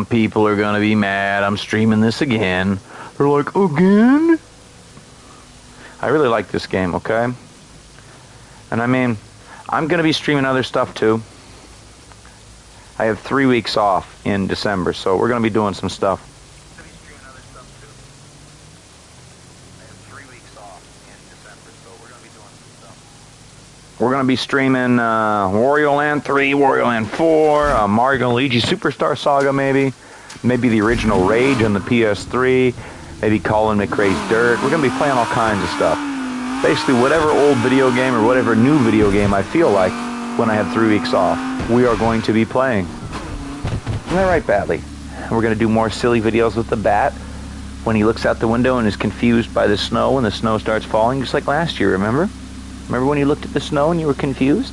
People are gonna be mad. I'm streaming this again. They're like, again? I really like this game, okay? And I mean, I'm gonna be streaming other stuff too. I have 3 weeks off in December, so we're gonna be doing some stuff. We're going to be streaming Wario Land 3, Wario Land 4, Mario & Luigi Superstar Saga maybe the original Rage on the PS3, maybe Colin McRae's Dirt. We're going to be playing all kinds of stuff. Basically, whatever old video game or whatever new video game I feel like when I have 3 weeks off, we are going to be playing. Isn't that right, Batley? We're going to do more silly videos with the bat when he looks out the window and is confused by the snow when the snow starts falling, just like last year, remember? Remember when you looked at the snow and you were confused?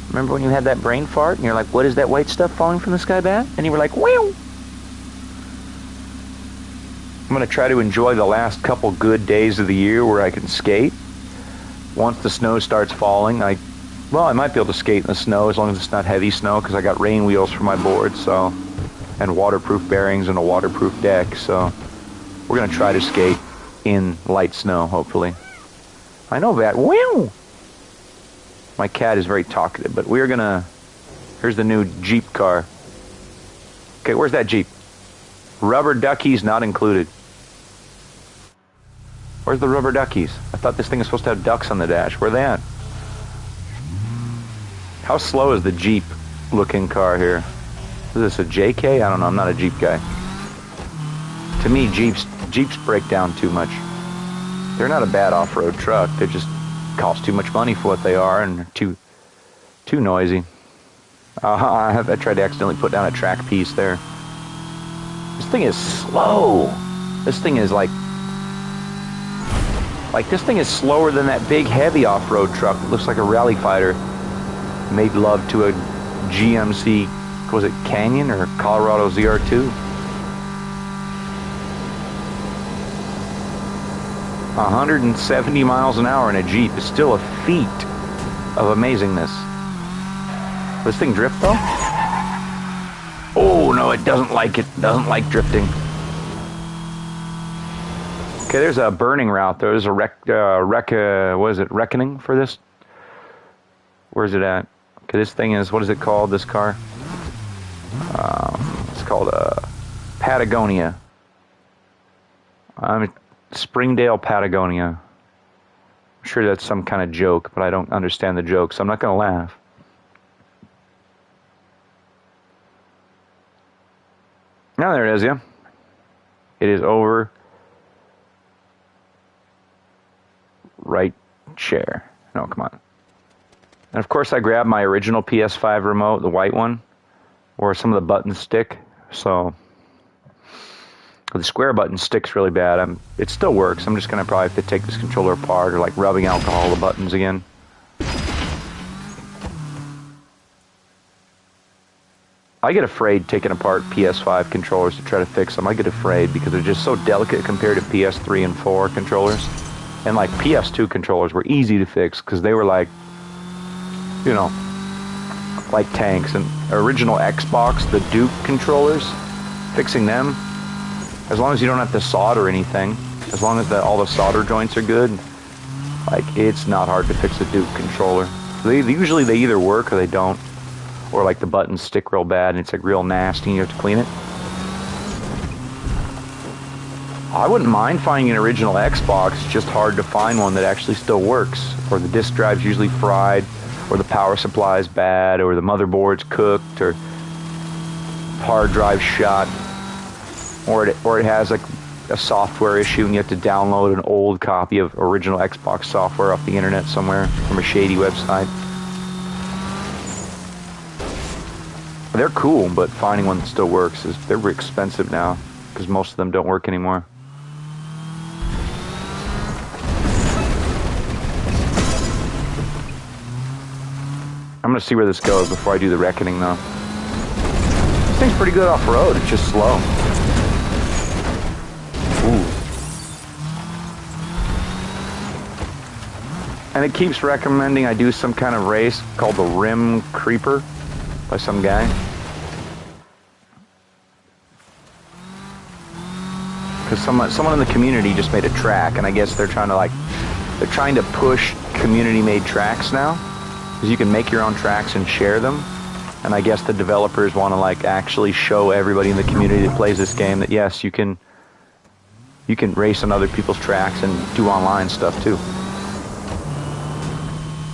Remember when you had that brain fart and you're like, what is that white stuff falling from the sky, Bat? And you were like, wow. I'm going to try to enjoy the last couple good days of the year where I can skate. Once the snow starts falling, I might be able to skate in the snow as long as it's not heavy snow because I got rain wheels for my board, so, and waterproof bearings and a waterproof deck, so we're going to try to skate in light snow, hopefully. I know that. Wow! My cat is very talkative, but we're gonna... Here's the new Jeep car. Okay, where's that Jeep? Rubber duckies not included. Where's the rubber duckies? I thought this thing is supposed to have ducks on the dash. Where are they at? How slow is the Jeep looking car here? Is this a JK? I don't know, I'm not a Jeep guy. To me, Jeeps break down too much. They're not a bad off-road truck. They just cost too much money for what they are and too noisy. I tried to accidentally put down a track piece there. This thing is slow. This thing is like this thing is slower than that big heavy off-road truck. It looks like a rally fighter made love to a GMC, was it Canyon or Colorado ZR2? 170 miles an hour in a Jeep is still a feat of amazingness. This thing drift though? Oh no, it doesn't like it. Doesn't like drifting. Okay, there's a burning route. There's a what is it? Reckoning for this? Where's it at? Okay, this thing is, what is it called? This car? It's called Patagonia. Springdale, Patagonia. I'm sure that's some kind of joke, but I don't understand the joke, so I'm not going to laugh. Now there it is, yeah. It is over. Right chair. No, come on. And of course I grabbed my original PS5 remote, the white one, where some of the buttons stick, so... The square button sticks really bad. It still works. I'm just going to probably have to take this controller apart or like rubbing alcohol the buttons again. I get afraid taking apart PS5 controllers to try to fix them. I get afraid because they're just so delicate compared to PS3 and 4 controllers. And like PS2 controllers were easy to fix because they were like, you know, like tanks. And original Xbox, the Duke controllers, fixing them, as long as you don't have to solder anything, as long as all the solder joints are good, like, it's not hard to fix a Duke controller. Usually they either work or they don't, or like the buttons stick real bad and it's like real nasty and you have to clean it. I wouldn't mind finding an original Xbox, it's just hard to find one that actually still works, or the disk drive's usually fried, or the power supply's bad, or the motherboard's cooked, or hard drive shot. Or it has like a software issue and you have to download an old copy of original Xbox software off the internet somewhere from a shady website. They're cool, but finding one that still works they're expensive now because most of them don't work anymore. I'm gonna see where this goes before I do the reckoning though. This thing's pretty good off-road, it's just slow. Ooh. And it keeps recommending I do some kind of race called the Rim Creeper by some guy. because someone in the community just made a track, and I guess they're trying to push community-made tracks now, because you can make your own tracks and share them. And I guess the developers want to like actually show everybody in the community that plays this game that yes, you can race on other people's tracks and do online stuff too.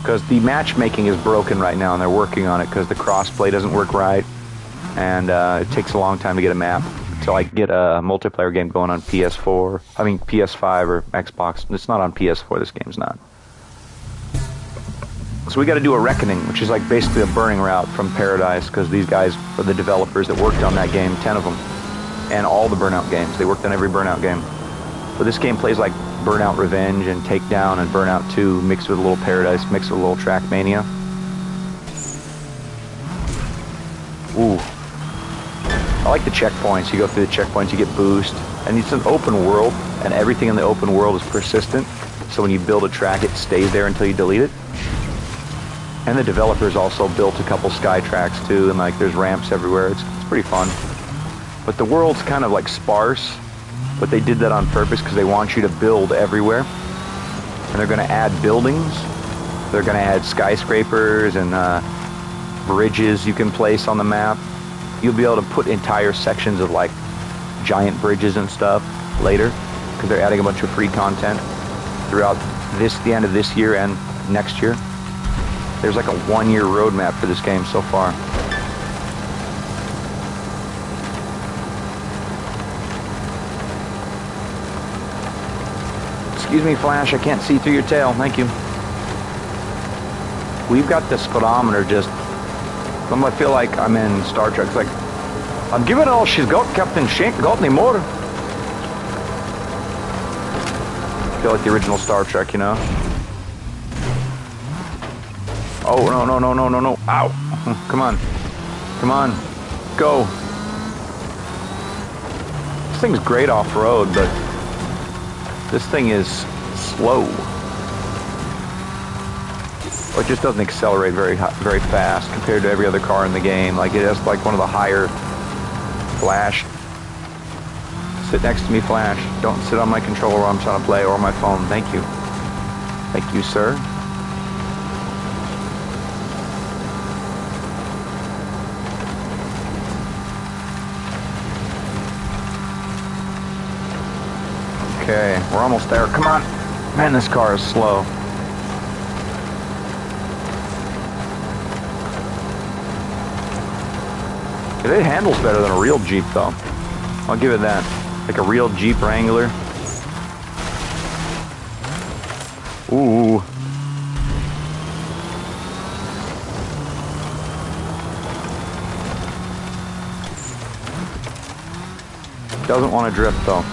Because the matchmaking is broken right now, and they're working on it because the crossplay doesn't work right, and it takes a long time to get a map. Until I get a multiplayer game going on PS5 or Xbox. It's not on PS4. This game's not. So we got to do a reckoning, which is like basically a burning route from Paradise, because these guys are the developers that worked on that game, 10 of them, and all the Burnout games. They worked on every Burnout game. But this game plays like Burnout Revenge and Takedown and Burnout 2 mixed with a little Paradise, mixed with a little Trackmania. Ooh. I like the checkpoints. You go through the checkpoints, you get boost. And it's an open world, and everything in the open world is persistent. So when you build a track, it stays there until you delete it. And the developers also built a couple sky tracks too, and like there's ramps everywhere. It's pretty fun. But the world's kind of like sparse, but they did that on purpose because they want you to build everywhere. And they're going to add buildings. They're going to add skyscrapers and bridges you can place on the map. You'll be able to put entire sections of like giant bridges and stuff later, because they're adding a bunch of free content throughout the end of this year and next year. There's like a 1-year roadmap for this game so far. Excuse me, Flash, I can't see through your tail. Thank you. We've got the speedometer just... I feel like I'm in Star Trek. It's like, I'm giving it all she's got, Captain. She ain't got any more. I feel like the original Star Trek, you know? Oh, no, no, no, no, no, no. Ow. Come on. Come on. Go. This thing's great off-road, but this thing is slow. It just doesn't accelerate very fast compared to every other car in the game. Like, it has like one of the higher... Flash. Sit next to me, Flash. Don't sit on my controller while I'm trying to play, or my phone. Thank you. Thank you, sir. Okay, we're almost there. Come on. Man, this car is slow. It handles better than a real Jeep, though. I'll give it that. Like a real Jeep Wrangler. Ooh. Doesn't want to drift, though.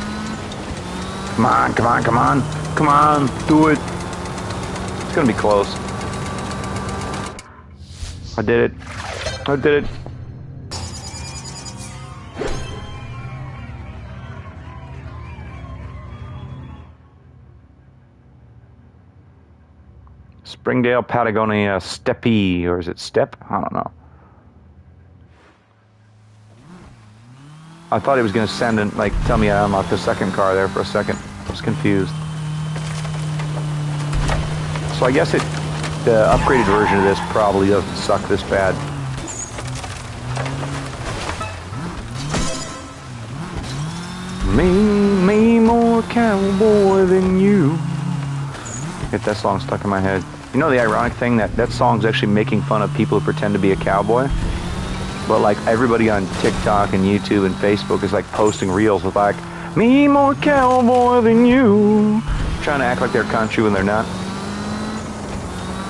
Come on, come on, come on. Come on, do it. It's gonna be close. I did it. I did it. Springdale, Patagonia, Steppe, or is it Step? I don't know. I thought he was going to send and like tell me I unlocked the second car there for a second. I was confused. So I guess the upgraded version of this probably doesn't suck this bad. Me more cowboy than you. Get that song stuck in my head. You know the ironic thing, that song's actually making fun of people who pretend to be a cowboy? But like everybody on TikTok and YouTube and Facebook is like posting reels with like, me more cowboy than you. Trying to act like they're country when they're not.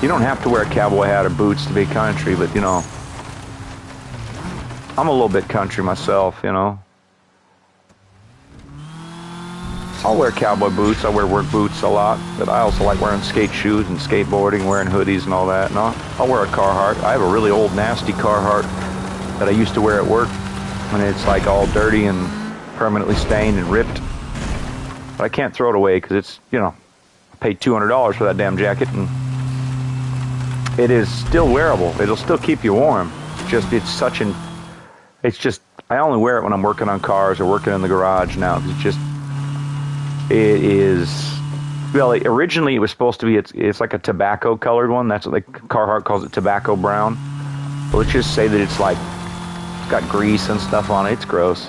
You don't have to wear a cowboy hat or boots to be country, but you know, I'm a little bit country myself, you know. I'll wear cowboy boots, I wear work boots a lot, but I also like wearing skate shoes and skateboarding, wearing hoodies and all that. And I'll wear a Carhartt. I have a really old nasty Carhartt that I used to wear at work, and it's like all dirty and permanently stained and ripped. But I can't throw it away because it's, you know, I paid $200 for that damn jacket, and it is still wearable. It'll still keep you warm. It's just, I only wear it when I'm working on cars or working in the garage now. It's just, It is, well, originally it was supposed to be, it's like a tobacco colored one. That's what Carhartt calls it, tobacco brown. But let's just say that it's like, it's got grease and stuff on it. It's gross.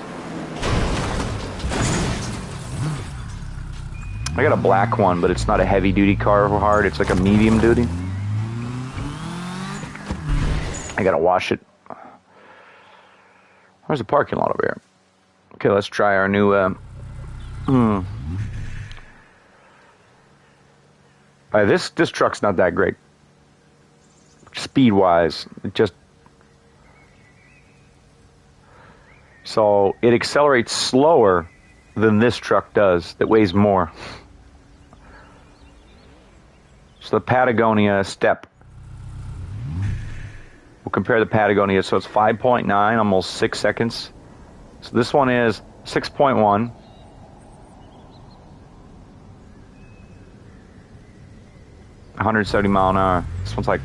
I got a black one, but it's not a heavy duty Carhartt. It's like a medium duty. I gotta wash it. There's a parking lot over here. Okay, let's try our new, this truck's not that great. Speed-wise, it just... So, it accelerates slower than this truck does, that weighs more. So the Patagonia Step. We'll compare the Patagonia, so it's 5.9, almost 6 seconds. So this one is 6.1. $170 mile an hour. This one's like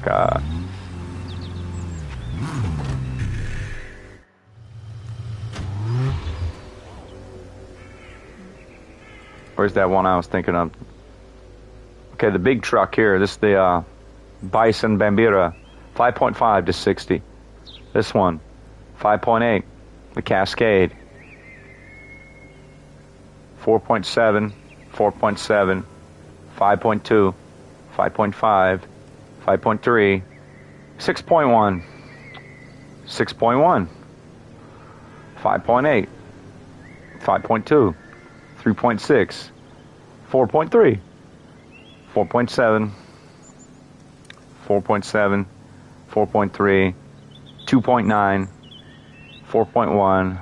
where's that one I was thinking of? Okay, the big truck here. This is the Bison Bambira, 5.5 to 60. This one, 5.8. The Cascade, 4.7, 4.7, 5.2. 5.5, 5.3, 6.1, 6.1, 5.8, 5.2, 3.6, 4.3, 4.7, 4.7, 4.3, 2.9, 4.1,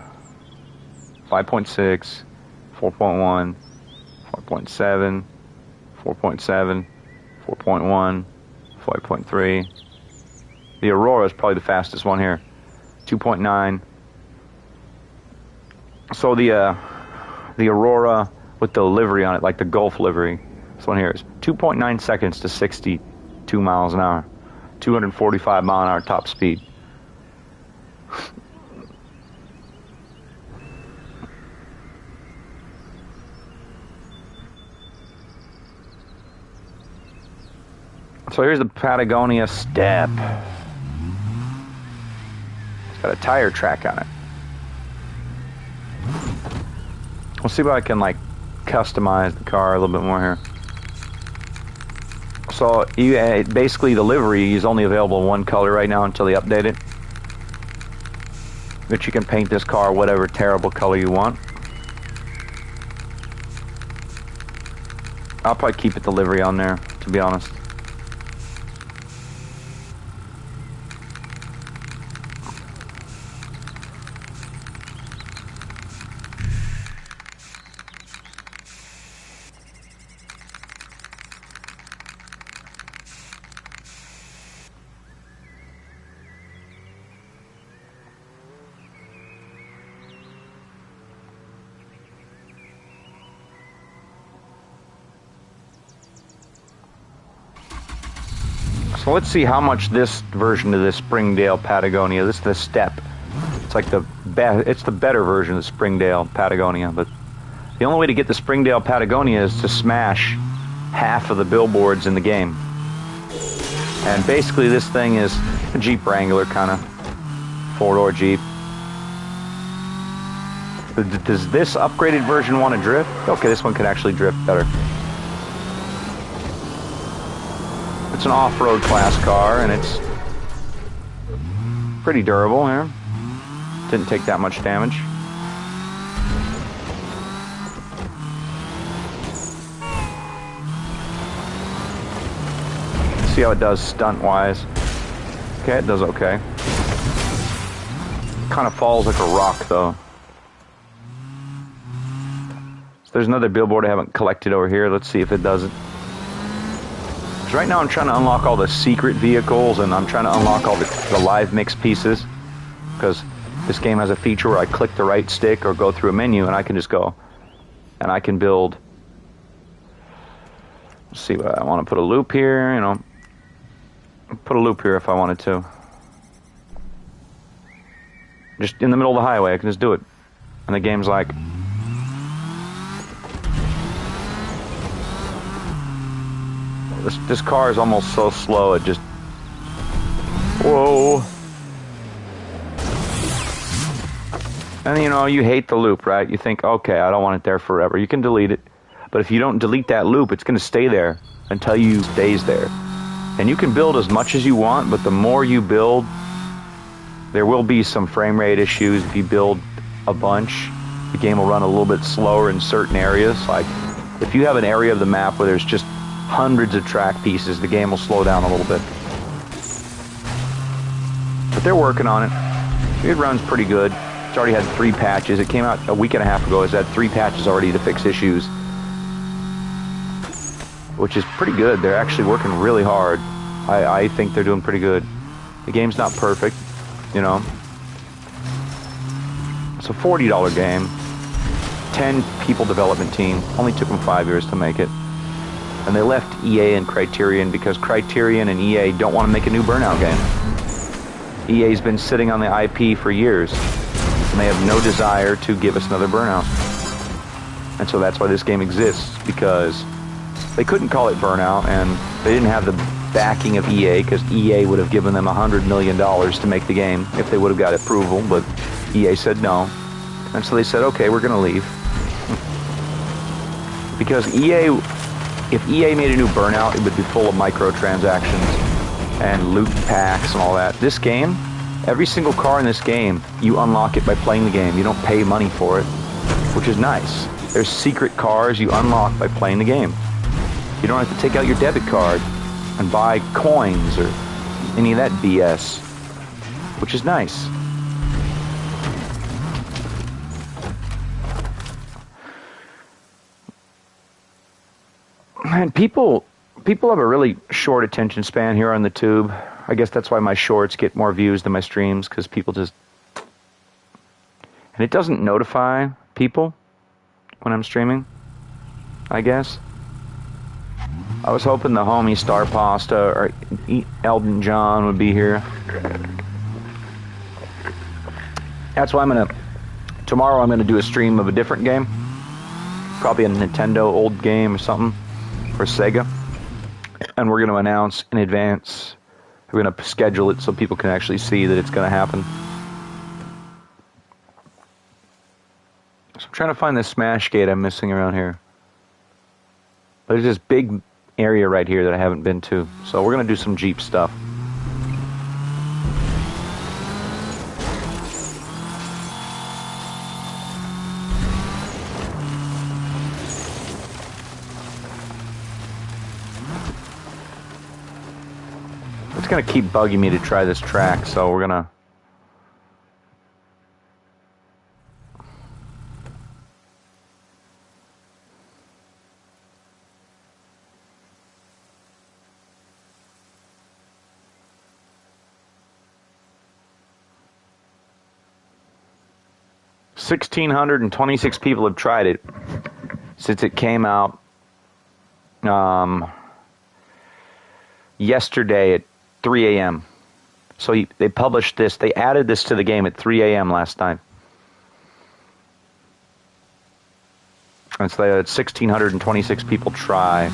5.6, 4.1, 4.7, 4.7, 4.1, 5.3. The Aurora is probably the fastest one here. 2.9. So the Aurora with the livery on it, like the Gulf livery, this one here is 2.9 seconds to 62 miles an hour. 245 mile an hour top speed. So here's the Patagonia Step. It's got a tire track on it. We'll see if I can like customize the car a little bit more here. So you basically the livery is only available in one color right now until they update it. But you can paint this car whatever terrible color you want. I'll probably keep it the livery on there, to be honest. So let's see how much this version of this Springdale Patagonia, this is the Step. It's like it's the better version of the Springdale Patagonia, but the only way to get the Springdale Patagonia is to smash half of the billboards in the game. And basically this thing is a Jeep Wrangler kind of, four-door Jeep. Does this upgraded version want to drift? Okay, this one can actually drift better. It's an off-road class car, and it's pretty durable here. Didn't take that much damage. See how it does stunt-wise. Okay, it does okay. Kind of falls like a rock, though. So there's another billboard I haven't collected over here. Let's see if it does it. Right now I'm trying to unlock all the secret vehicles, and I'm trying to unlock all the live mix pieces, because this game has a feature where I click the right stick or go through a menu and I can just go and I can build. Let's see, what I want to put a loop here, you know, put a loop here if I wanted to, just in the middle of the highway. I can just do it, and the game's like, This car is almost so slow, it just... Whoa. And you know, you hate the loop, right? You think, okay, I don't want it there forever. You can delete it. But if you don't delete that loop, it's going to stay there until you stays there. And you can build as much as you want, but the more you build, there will be some frame rate issues. If you build a bunch, the game will run a little bit slower in certain areas. Like, if you have an area of the map where there's just hundreds of track pieces, the game will slow down a little bit. But they're working on it. It runs pretty good. It's already had 3 patches. It came out a week and a half ago. It's had 3 patches already to fix issues, which is pretty good. They're actually working really hard. I think they're doing pretty good. The game's not perfect, you know. It's a $40 game. 10 people development team. Only took them 5 years to make it. And they left EA and Criterion because Criterion and EA don't want to make a new Burnout game. EA's been sitting on the IP for years, and they have no desire to give us another Burnout. And so that's why this game exists, because they couldn't call it Burnout, and they didn't have the backing of EA, because EA would have given them $100 million to make the game if they would have got approval, but EA said no. And so they said, okay, we're going to leave. Because if EA made a new Burnout, it would be full of microtransactions and loot packs and all that. This game, every single car in this game, you unlock it by playing the game. You don't pay money for it, which is nice. There's secret cars you unlock by playing the game. You don't have to take out your debit card and buy coins or any of that BS, which is nice. Man, people have a really short attention span here on the tube. I guess that's why my shorts get more views than my streams, because people just... And it doesn't notify people when I'm streaming, I guess. I was hoping the homie Star Pasta or Elton John would be here. That's why tomorrow I'm gonna do a stream of a different game. Probably a Nintendo old game or something. Or Sega. And we're gonna announce in advance. We're gonna schedule it so people can actually see that it's gonna happen. So I'm trying to find this smash gate I'm missing around here. There's this big area right here that I haven't been to. So we're going to do some Jeep stuff. It's going to keep bugging me to try this track, so we're going to... $1,626 people have tried it since it came out yesterday at 3 a.m. So they published this. They added this to the game at 3 a.m. last night. And so they had 1,626 people try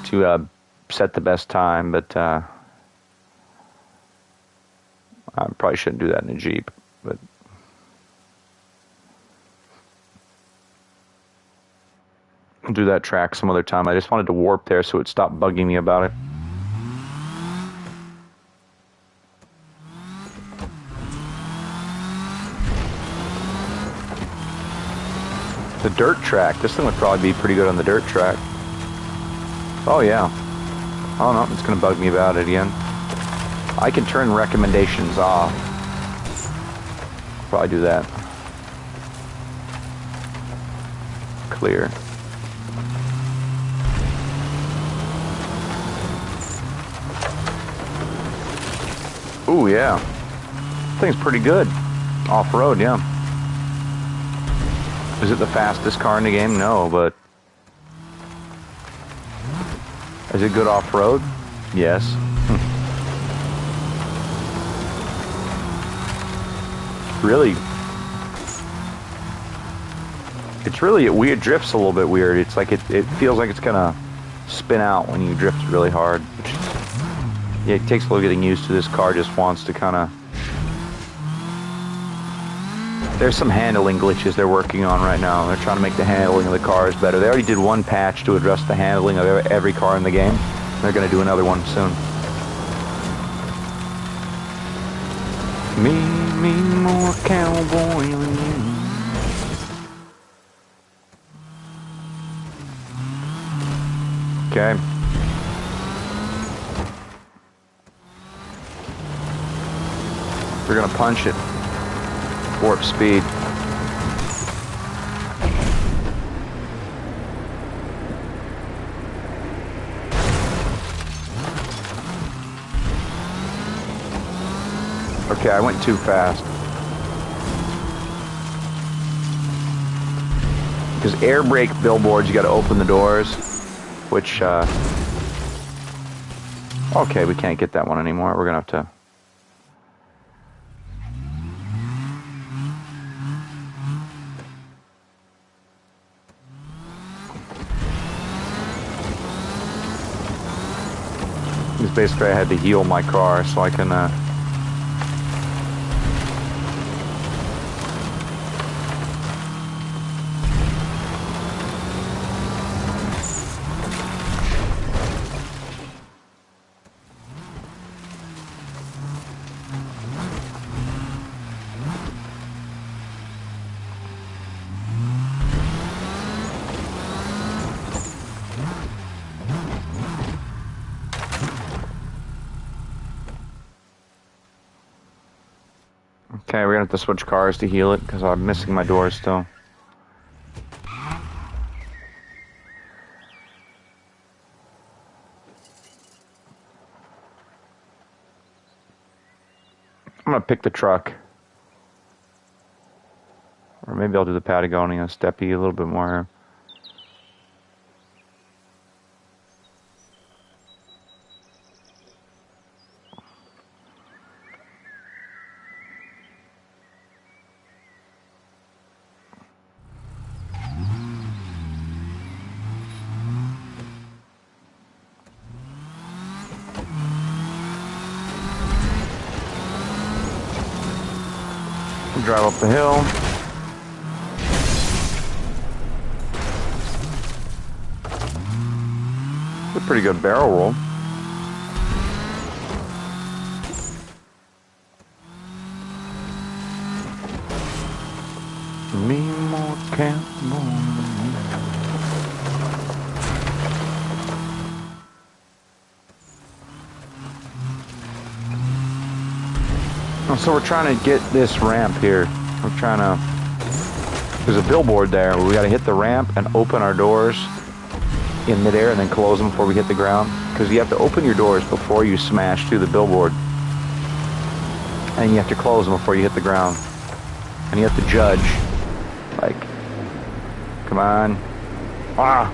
to set the best time, but I probably shouldn't do that in a Jeep. But I'll do that track some other time. I just wanted to warp there so it stopped bugging me about it. The dirt track. This thing would probably be pretty good on the dirt track. Oh yeah. Oh no, it's going to bug me about it again. I can turn recommendations off. Probably do that. Clear. Ooh, yeah. Thing's pretty good. Off-road, yeah. Is it the fastest car in the game? No, but... Is it good off-road? Yes. Really... It's really... It drifts a little bit weird. It's like it feels like it's gonna spin out when you drift really hard. Which is, yeah, it takes a little getting used to. This car just wants to kind of... There's some handling glitches they're working on right now. They're trying to make the handling of the cars better. They already did one patch to address the handling of every car in the game. They're going to do another one soon. Me more cowboy than you. Okay. We're going to punch it. Warp speed. Okay, I went too fast. Because air brake billboards, you got to open the doors, which, okay, we can't get that one anymore. We're going to have to... Because basically I had to heal my car so I can, Okay, we're gonna have to switch cars to heal it because I'm missing my doors still. I'm gonna pick the truck. Or maybe I'll do the Patagonia Steppy a little bit more. Drive up the hill. It's a pretty good barrel roll. Me more cowboy. So we're trying to get this ramp here. We're trying to... There's a billboard there. We got to hit the ramp and open our doors in midair and then close them before we hit the ground. Because you have to open your doors before you smash through the billboard. And you have to close them before you hit the ground. And you have to judge. Like, come on. Ah!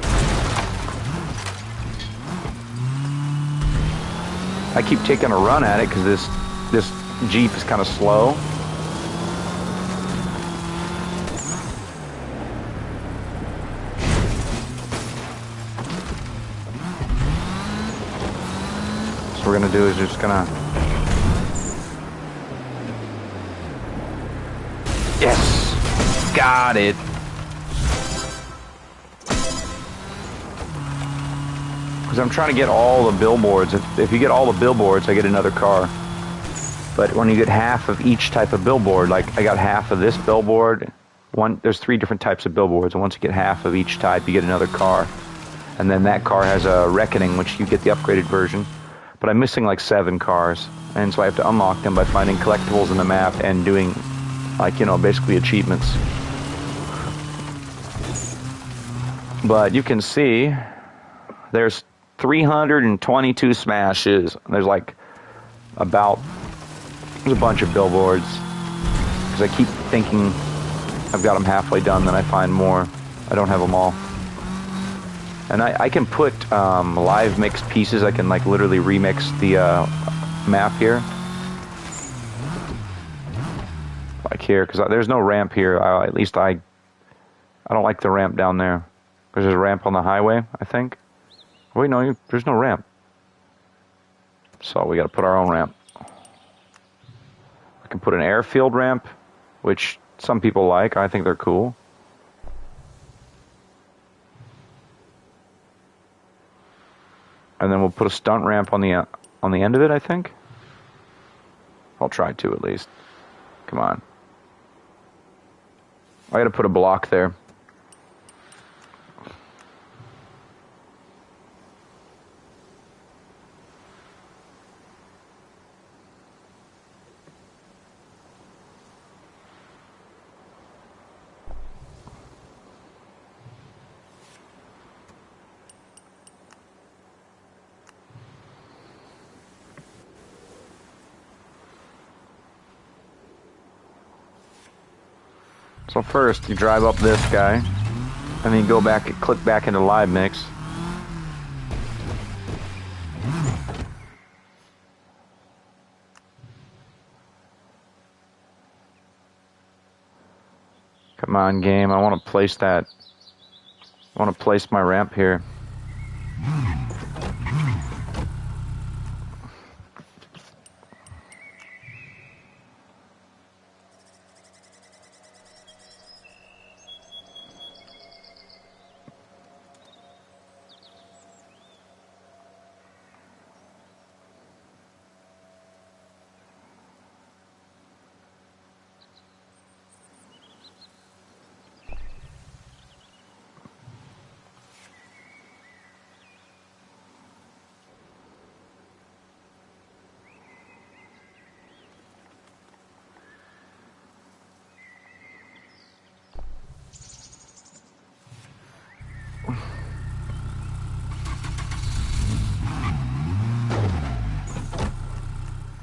I keep taking a run at it because this Jeep is kind of slow. So what we're gonna do is just gonna... Yes! Got it! Because I'm trying to get all the billboards. If you get all the billboards, I get another car. But when you get half of each type of billboard, like I got half of this billboard, there's 3 different types of billboards, and once you get half of each type, you get another car. And then that car has a Reckoning, which you get the upgraded version. But I'm missing like 7 cars, and so I have to unlock them by finding collectibles in the map and doing, like, you know, basically achievements. But you can see there's 322 smashes. There's like there's a bunch of billboards, because I keep thinking I've got them halfway done, then I find more. I don't have them all. And I can put live mixed pieces. I can like literally remix the map here. Like here, because there's no ramp here. At least I don't like the ramp down there. There's a ramp on the highway, I think. Wait, no, there's no ramp. So we got to put our own ramp. We can put an airfield ramp, which some people like. I think they're cool. And then we'll put a stunt ramp on the end of it, I think. I'll try to at least. Come on. I got to put a block there. So first, you drive up this guy, and then you go back and click back into live mix. Come on, game. I want to place that. I want to place my ramp here.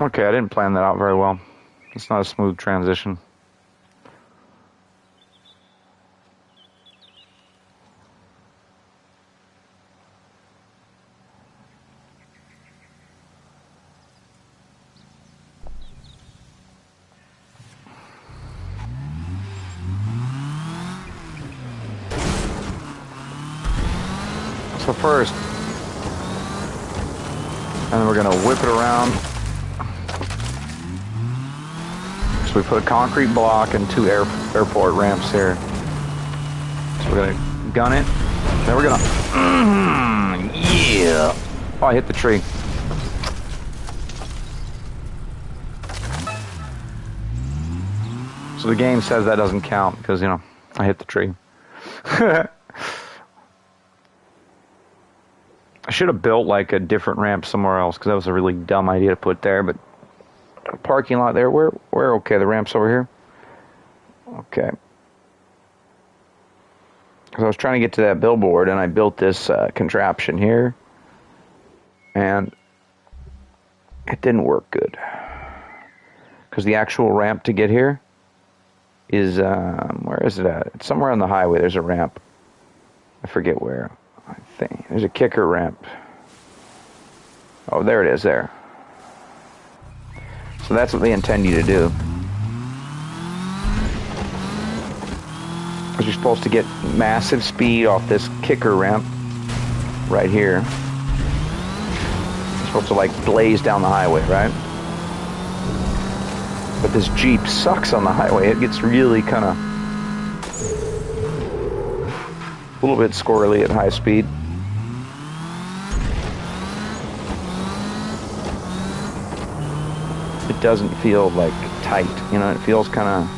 Okay, I didn't plan that out very well. It's not a smooth transition. So first, and then we're going to whip it around. So we put a concrete block and two airport ramps here. So we're going to gun it. Then we're going to... yeah! Oh, I hit the tree. So the game says that doesn't count because, you know, I hit the tree. I should have built like a different ramp somewhere else because that was a really dumb idea to put there, but parking lot there, we're okay. The ramp's over here. Okay. Because I was trying to get to that billboard and I built this contraption here and it didn't work good because the actual ramp to get here is where is it at? It's somewhere on the highway. There's a ramp. I forget where. I think there's a kicker ramp. Oh, there it is there. So that's what they intend you to do. Because you're supposed to get massive speed off this kicker ramp right here. You're supposed to like blaze down the highway, right? But this Jeep sucks on the highway. It gets really kind of a little bit squirrely at high speed. It doesn't feel like tight, you know, it feels kind of...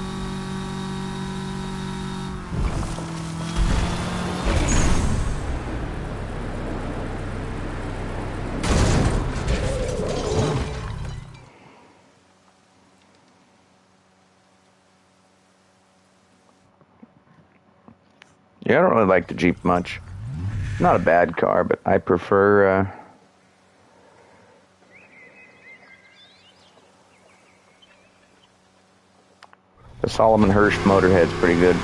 Yeah, I don't really like the Jeep much. Not a bad car, but I prefer the Solomon Hirsch Motorhead's pretty good.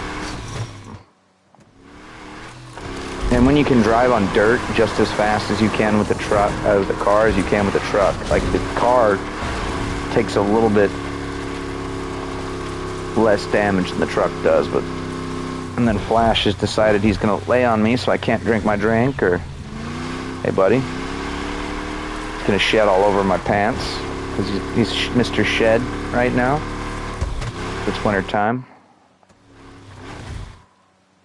And when you can drive on dirt just as fast as you can with the truck, as the car as you can with the truck. Like the car takes a little bit less damage than the truck does, but and then Flash has decided he's gonna lay on me so I can't drink my drink, or Hey, buddy. He's gonna shed all over my pants because he's Mr. Shed right now. It's winter time.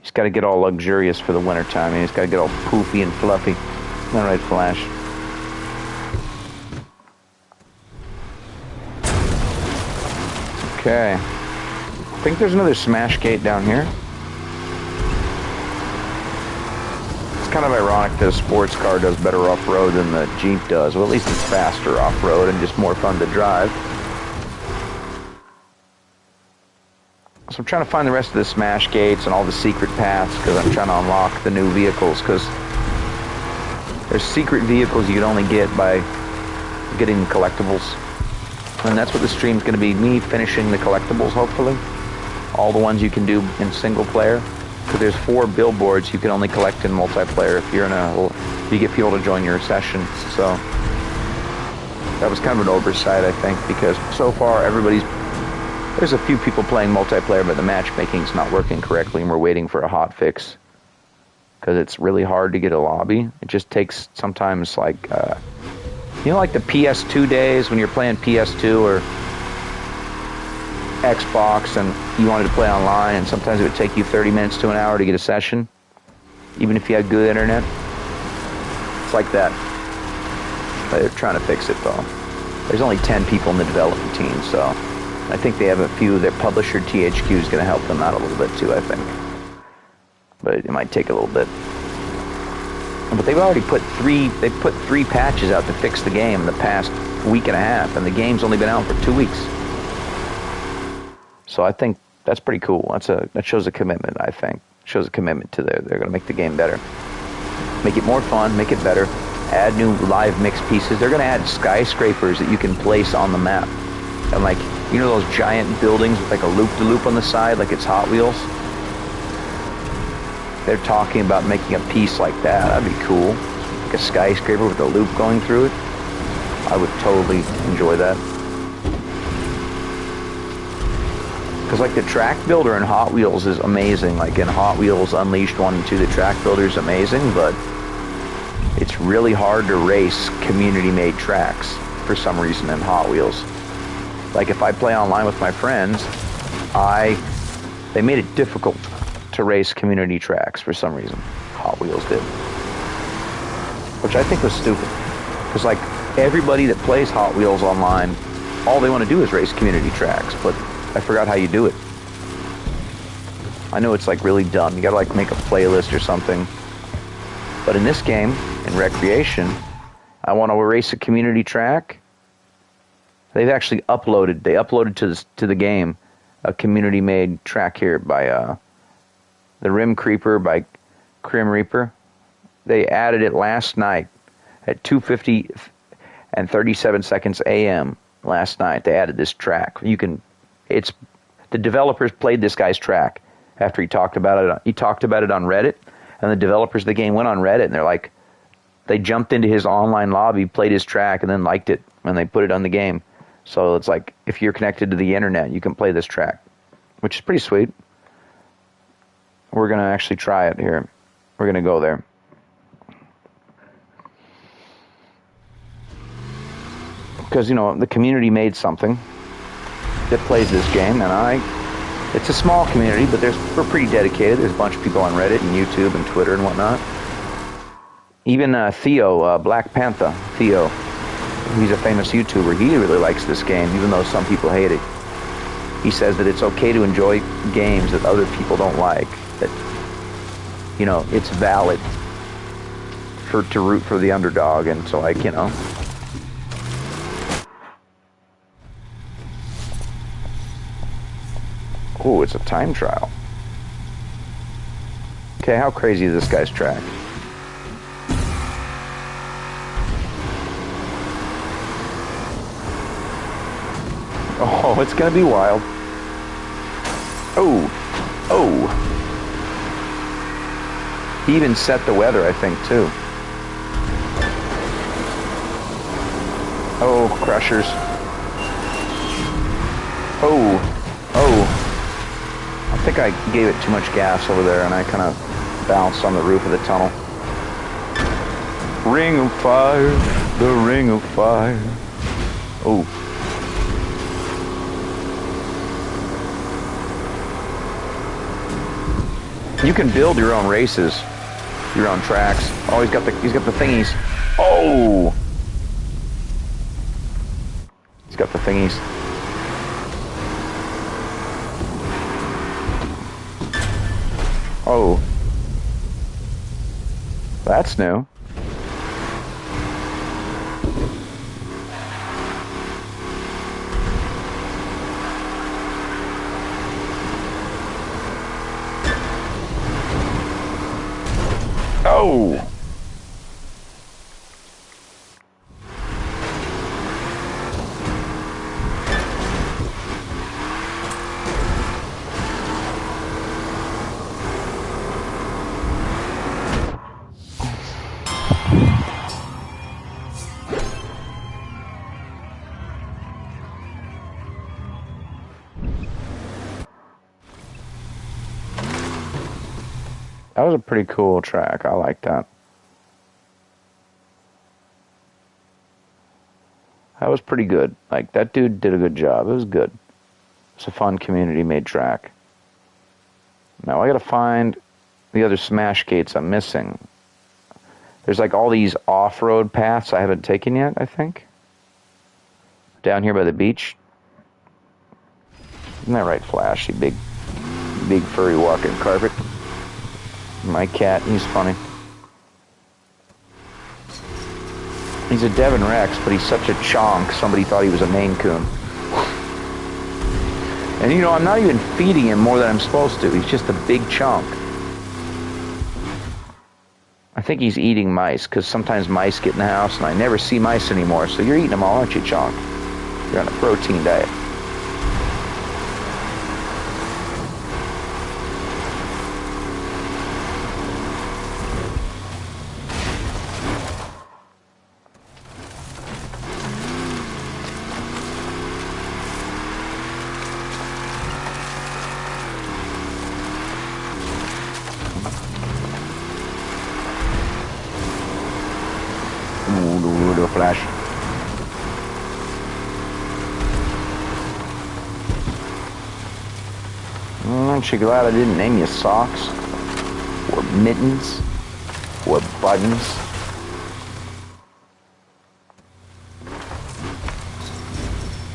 He's got to get all luxurious for the winter time. He's got to get all poofy and fluffy. All right, Flash. Okay. I think there's another smash gate down here. It's kind of ironic that a sports car does better off-road than the Jeep does. Well, at least it's faster off-road and just more fun to drive. So I'm trying to find the rest of the smash gates and all the secret paths because I'm trying to unlock the new vehicles, because there's secret vehicles you can only get by getting collectibles. And that's what the stream's going to be, me finishing the collectibles, hopefully. All the ones you can do in single player. Because there's 4 billboards you can only collect in multiplayer if you're in if you get people to join your session. So that was kind of an oversight, I think, because so far there's a few people playing multiplayer, but the matchmaking's not working correctly, and we're waiting for a hot fix. Because it's really hard to get a lobby. It just takes sometimes like, like the PS2 days when you're playing PS2 or Xbox and you wanted to play online, and sometimes it would take you 30 minutes to an hour to get a session, even if you had good internet. It's like that. They're trying to fix it, though. There's only 10 people in the development team, so I think they have a few. Their publisher THQ is going to help them out a little bit too, I think. But it might take a little bit. But they've already put 3 patches out to fix the game in the past week and a half, and the game's only been out for 2 weeks. So I think that's pretty cool. That shows a commitment, I think. Shows a commitment to they're going to make the game better. Make it more fun, make it better. Add new live mix pieces. They're going to add skyscrapers that you can place on the map. And like, those giant buildings with like a loop-de-loop on the side, like it's Hot Wheels? They're talking about making a piece like that. That'd be cool. Like a skyscraper with a loop going through it. I would totally enjoy that. Because like the track builder in Hot Wheels is amazing. Like in Hot Wheels Unleashed 1 and 2, the track builder is amazing, but it's really hard to race community-made tracks for some reason in Hot Wheels. Like if I play online with my friends, they made it difficult to race community tracks for some reason. Hot Wheels did. Which I think was stupid. Because like everybody that plays Hot Wheels online, all they want to do is race community tracks, but I forgot how you do it. I know it's like really dumb. You gotta like make a playlist or something. But in this game, in Wreckreation, I want to race a community track. They've actually uploaded to the game a community-made track here by the Rim Creeper by Crim Reaper. They added it last night at 2:50 and 37 seconds a.m. last night. They added this track. The developers played this guy's track after he talked about it. He talked about it on Reddit, and the developers of the game went on Reddit, and they're like, they jumped into his online lobby, played his track, and then liked it, and they put it on the game. So it's like, if you're connected to the internet, you can play this track, which is pretty sweet. We're going to actually try it here. We're going to go there. Because, the community made something that plays this game, and it's a small community, but we're pretty dedicated. There's a bunch of people on Reddit and YouTube and Twitter and whatnot. Even Theo, Black Panther, Theo, he's a famous YouTuber. He really likes this game, even though some people hate it. He says that it's okay to enjoy games that other people don't like. That, it's valid to root for the underdog, and so Oh, it's a time trial. Okay, how crazy is this guy's track? Oh, it's gonna be wild. Oh. He even set the weather, I think, too. Oh, crushers. Oh. I think I gave it too much gas over there, and I kind of bounced on the roof of the tunnel. Ring of fire, the ring of fire. Oh. You can build your own races, your own tracks. Oh, he's got the thingies. Oh! He's got the thingies. Oh. That's new. Oh! That was a pretty cool track. I like that. That was pretty good. Like, that dude did a good job. It was good. It's a fun community-made track. Now I gotta find the other smash gates I'm missing. There's like all these off-road paths I haven't taken yet, I think. Down here by the beach. Isn't that right, Flash? You big furry walking carpet. My cat, he's funny. He's a Devon Rex, but he's such a chonk, somebody thought he was a Maine Coon. And you know, I'm not even feeding him more than I'm supposed to. He's just a big chunk. I think he's eating mice, because sometimes mice get in the house, and I never see mice anymore. So you're eating them all, aren't you, chonk? You're on a protein diet. Flash. Aren't you glad I didn't name you socks? Or mittens? Or buttons?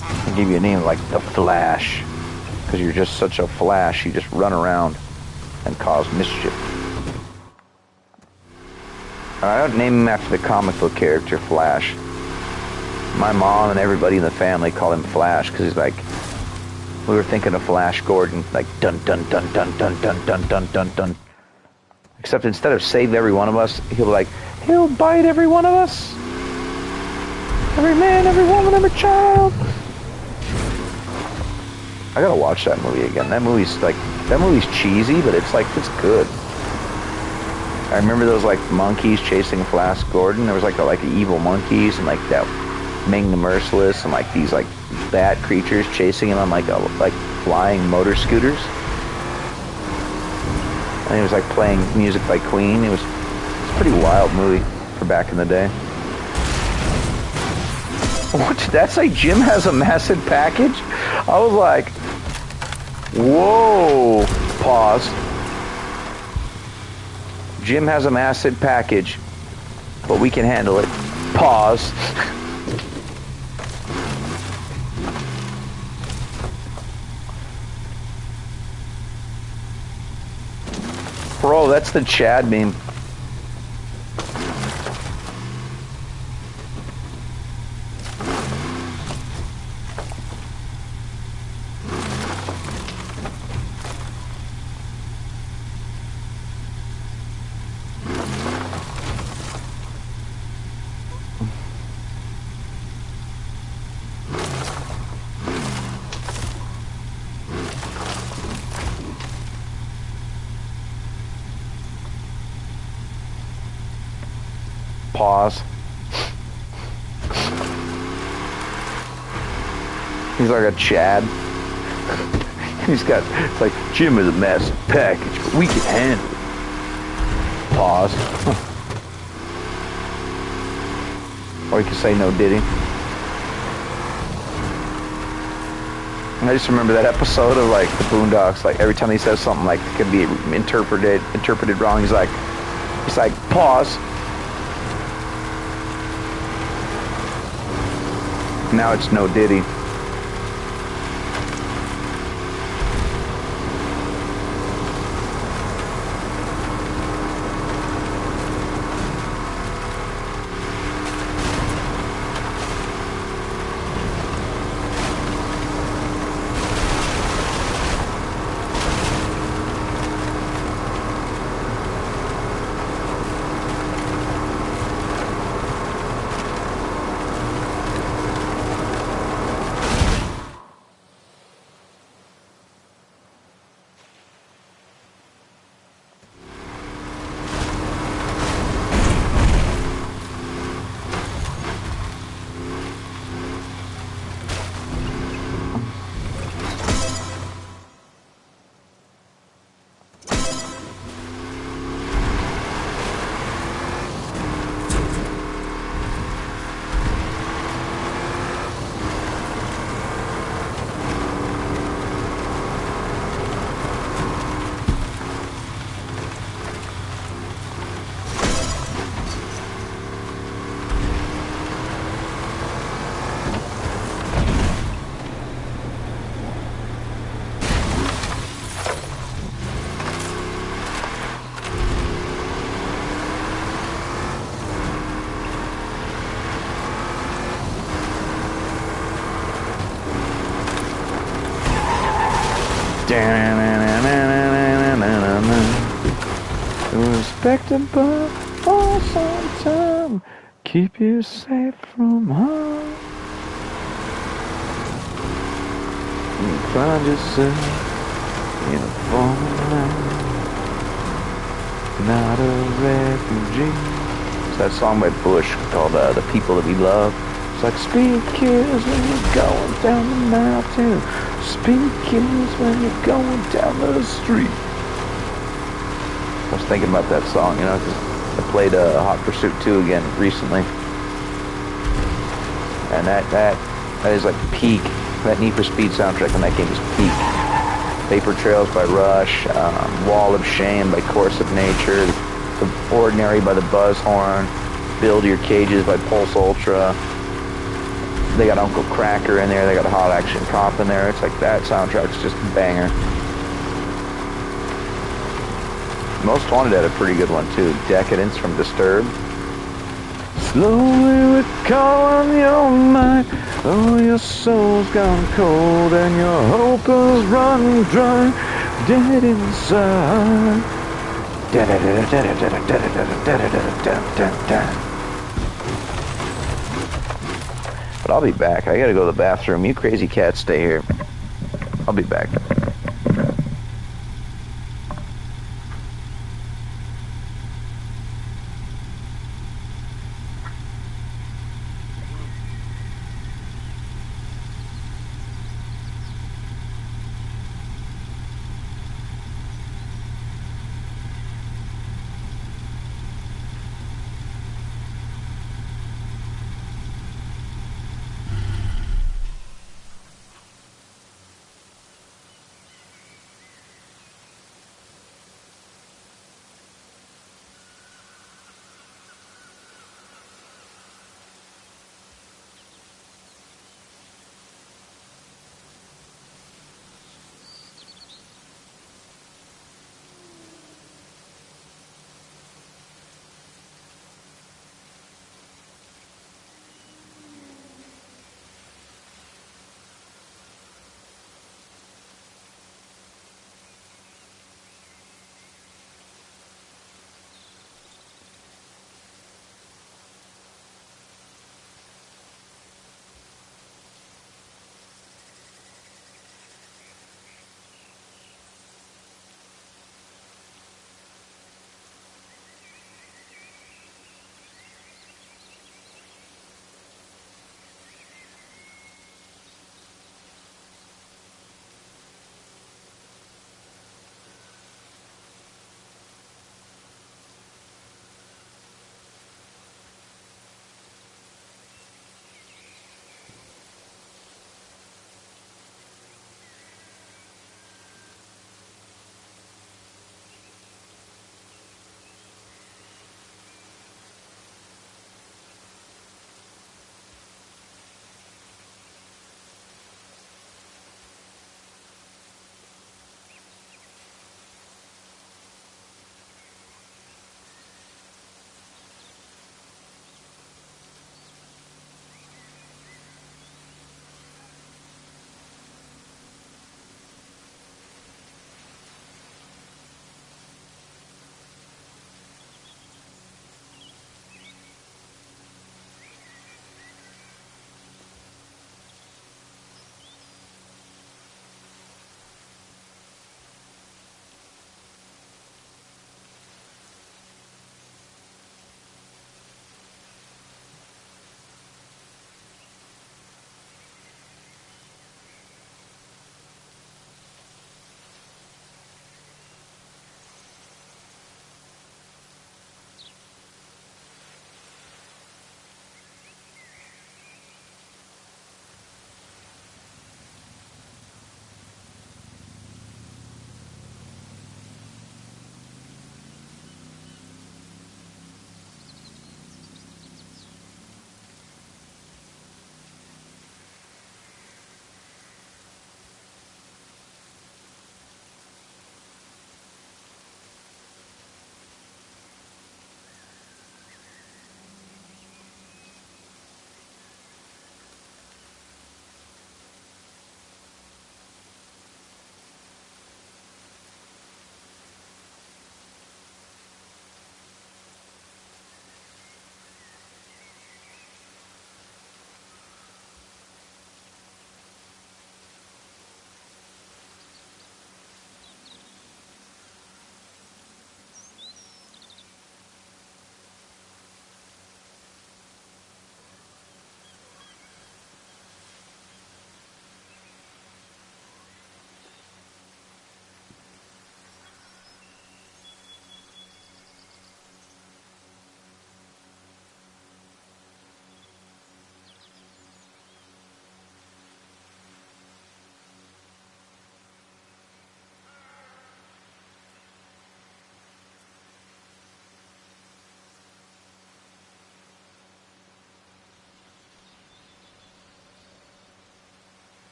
I'll give you a name like the Flash. Because you're just such a flash, you just run around and cause mischief. I don't name him after the comic book character Flash. My mom and everybody in the family call him Flash because he's like, we were thinking of Flash Gordon, like dun dun dun dun dun dun dun dun dun dun. Except instead of save every one of us, he'll be like, he'll bite every one of us. Every man, every woman, every child. I gotta watch that movie again. That movie's cheesy, but it's good. I remember those like monkeys chasing Flash Gordon. There was like the evil monkeys and like that Ming the Merciless and like these like bat creatures chasing him on like flying motor scooters. And he was like playing music by Queen. It's a pretty wild movie for back in the day. What did that say? Jim has a massive package? I was like, whoa. Pause. Jim has a massive package, but we can handle it. Pause. Bro, that's the Chad meme. Pause. He's like a Chad. He's got, it's like, Jim is a massive package, but we can handle it. Pause. Or you could say no diddy. I just remember that episode of like the Boondocks, like every time he says something like it could be interpreted wrong, he's like pause. Now it's no diddy. Respectable for some time, keep you safe from harm. You find yourself in a foreign land, not a refugee. It's that song by Bush called The People That We Love. It's like, speed kills when you're going down the mountain, speed kills when you're going down the street. I was thinking about that song, you know, because I played Hot Pursuit 2 again recently. And that is like peak. That Need for Speed soundtrack on that game is peak. Paper Trails by Rush, Wall of Shame by Course of Nature, The Ordinary by the Buzzhorn, Build Your Cages by Pulse Ultra. They got Uncle Cracker in there, they got a Hot Action Cop in there. It's like that soundtrack's just a banger. Most Wanted had a pretty good one too, Decadence from Disturbed. Slowly we're calling your mind, oh your soul's gone cold and your hope is running dry, dead inside. But I'll be back, I gotta go to the bathroom. You crazy cats stay here. I'll be back.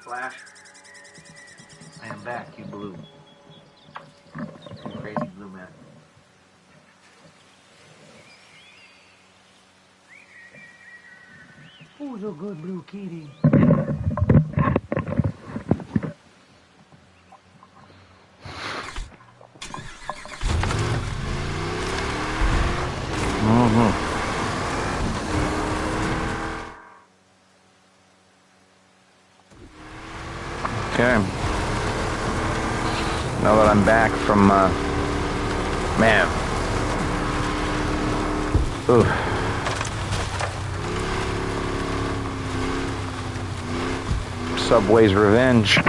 Flash. I am back, you blue. You crazy blue man. Who's a good blue kitty? Okay. Now that I'm back from, man. Oof. Subway's Revenge.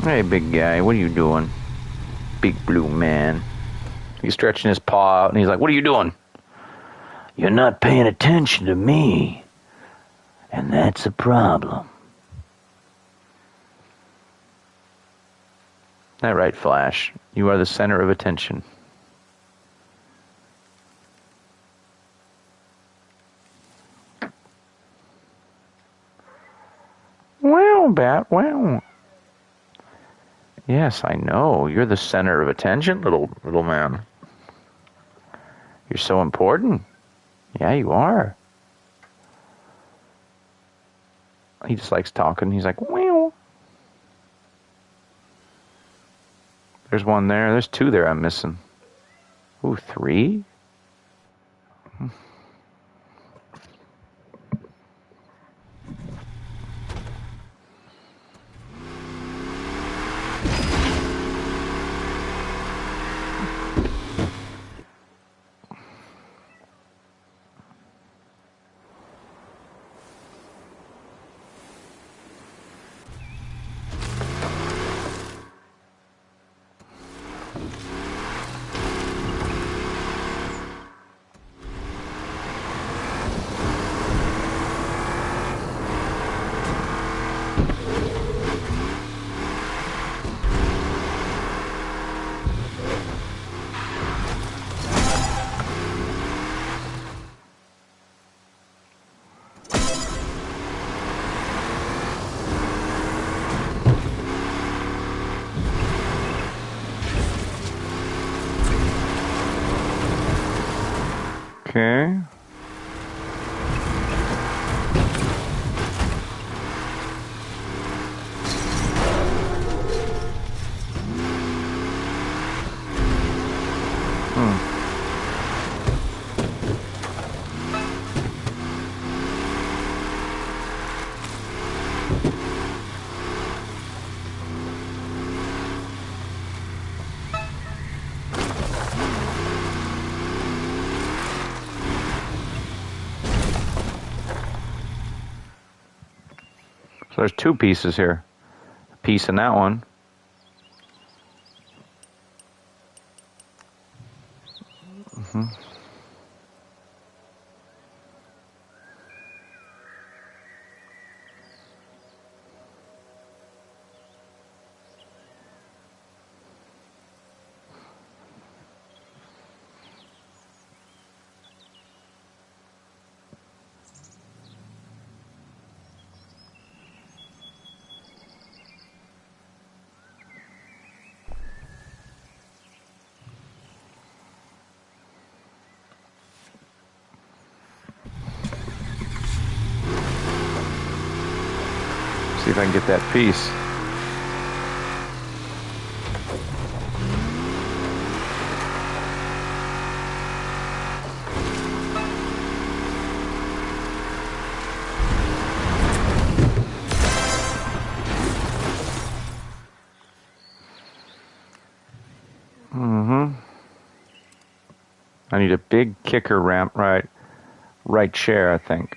Hey, big guy, what are you doing? Big blue man. He's stretching his paw out, and he's like, what are you doing? You're not paying attention to me. And that's a problem. That right, Flash. You are the center of attention. Well, Bat, well. Yes, I know. You're the center of attention, little man. You're so important. Yeah, you are. He just likes talking. He's like, well. There's one there. There's two there I'm missing. Ooh, three? Okay. So there's two pieces here. A piece in that one. See if I can get that piece. I need a big kicker ramp right chair, I think.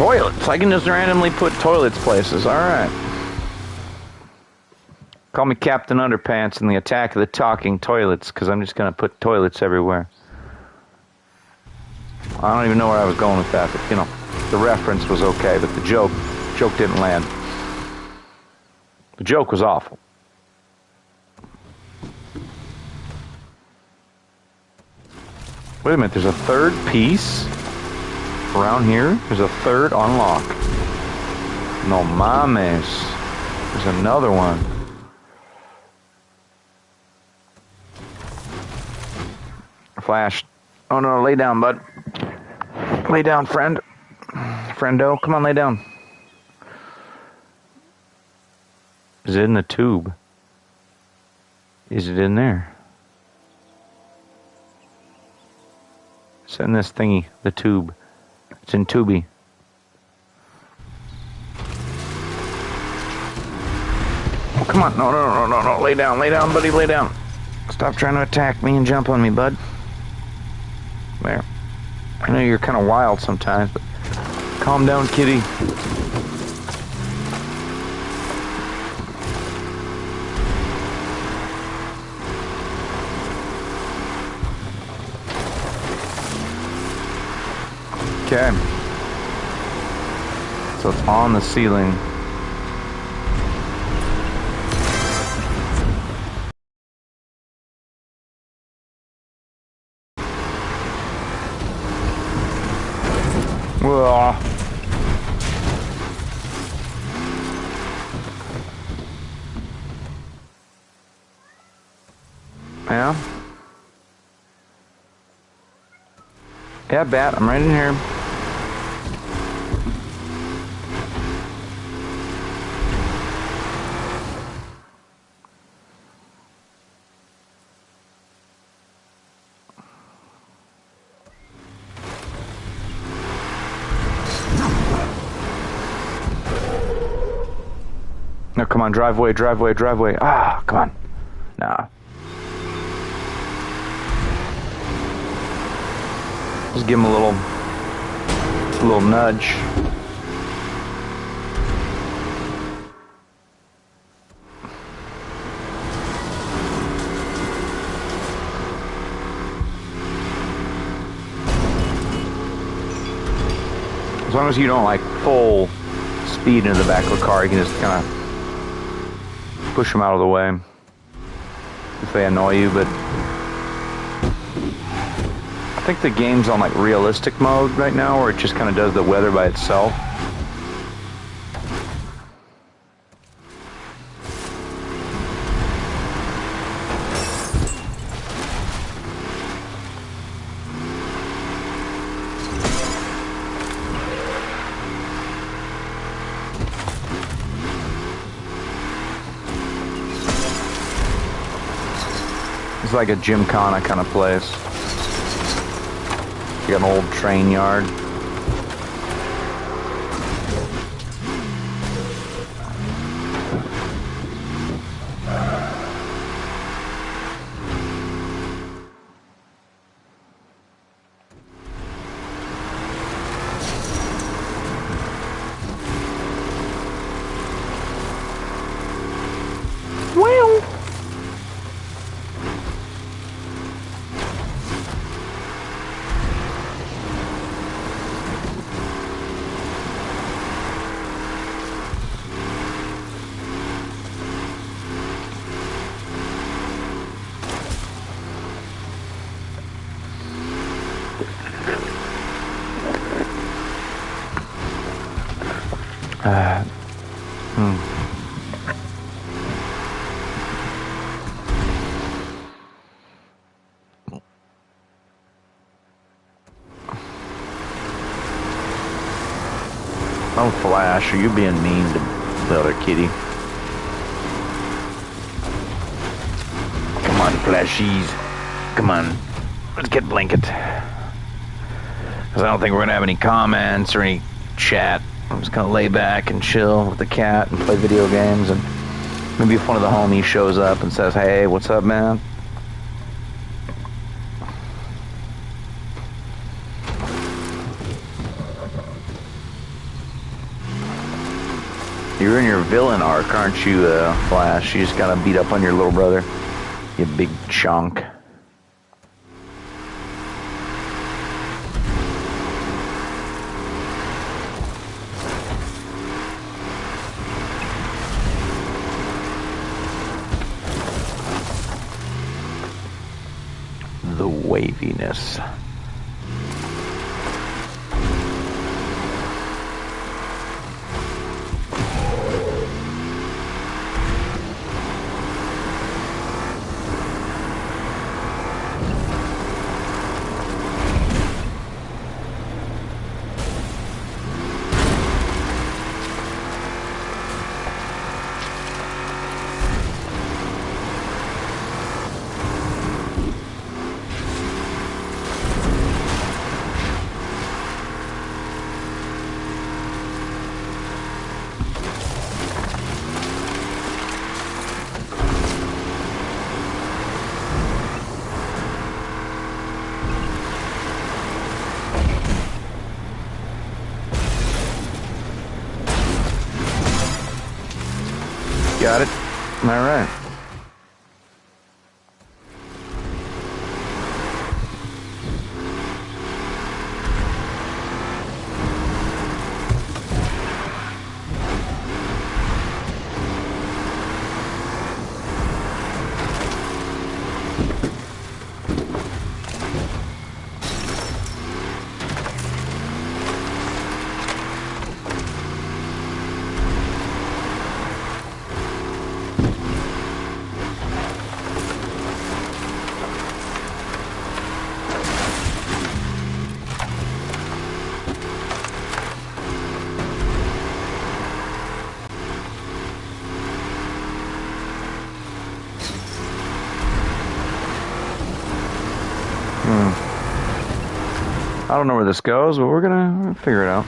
Toilets. I can just randomly put toilets places. Alright. Call me Captain Underpants in the Attack of the Talking Toilets, because I'm just going to put toilets everywhere. I don't even know where I was going with that, but, you know, the reference was okay, but the joke didn't land. The joke was awful. Wait a minute, there's a third piece around here? There's a third unlock. No mames. There's another one. Flash. Oh no, lay down, bud. Lay down, friend. Friendo, come on, lay down. Is it in the tube? Is it in there? It's in this thingy, the tube. It's in Tubi. Oh, come on. No. Lay down, buddy, lay down. Stop trying to attack me and jump on me, bud. There. I know you're kind of wild sometimes, but calm down, kitty. Okay. So it's on the ceiling. Whoa. Yeah? Yeah, Bat, I'm right in here. No, come on, driveway. Ah, come on. Nah. Just give him a little nudge. As long as you don't like full speed into the back of the car, you can just kind of push them out of the way if they annoy you. But I think the game's on like realistic mode right now, where it just kind of does the weather by itself. It's like a gymkhana kind of place. You got an old train yard. Oh, Flash, are you being mean to the other kitty? Come on, Flashies. Come on. Let's get Blanket. Because I don't think we're going to have any comments or any chat. I'm just going to lay back and chill with the cat and play video games. And maybe if one of the homies shows up and says, hey, what's up, man? You're in your villain arc, aren't you, Flash? You just gotta beat up on your little brother. You big chunk. The waviness. Got it? All right. I don't know where this goes, but we're gonna figure it out.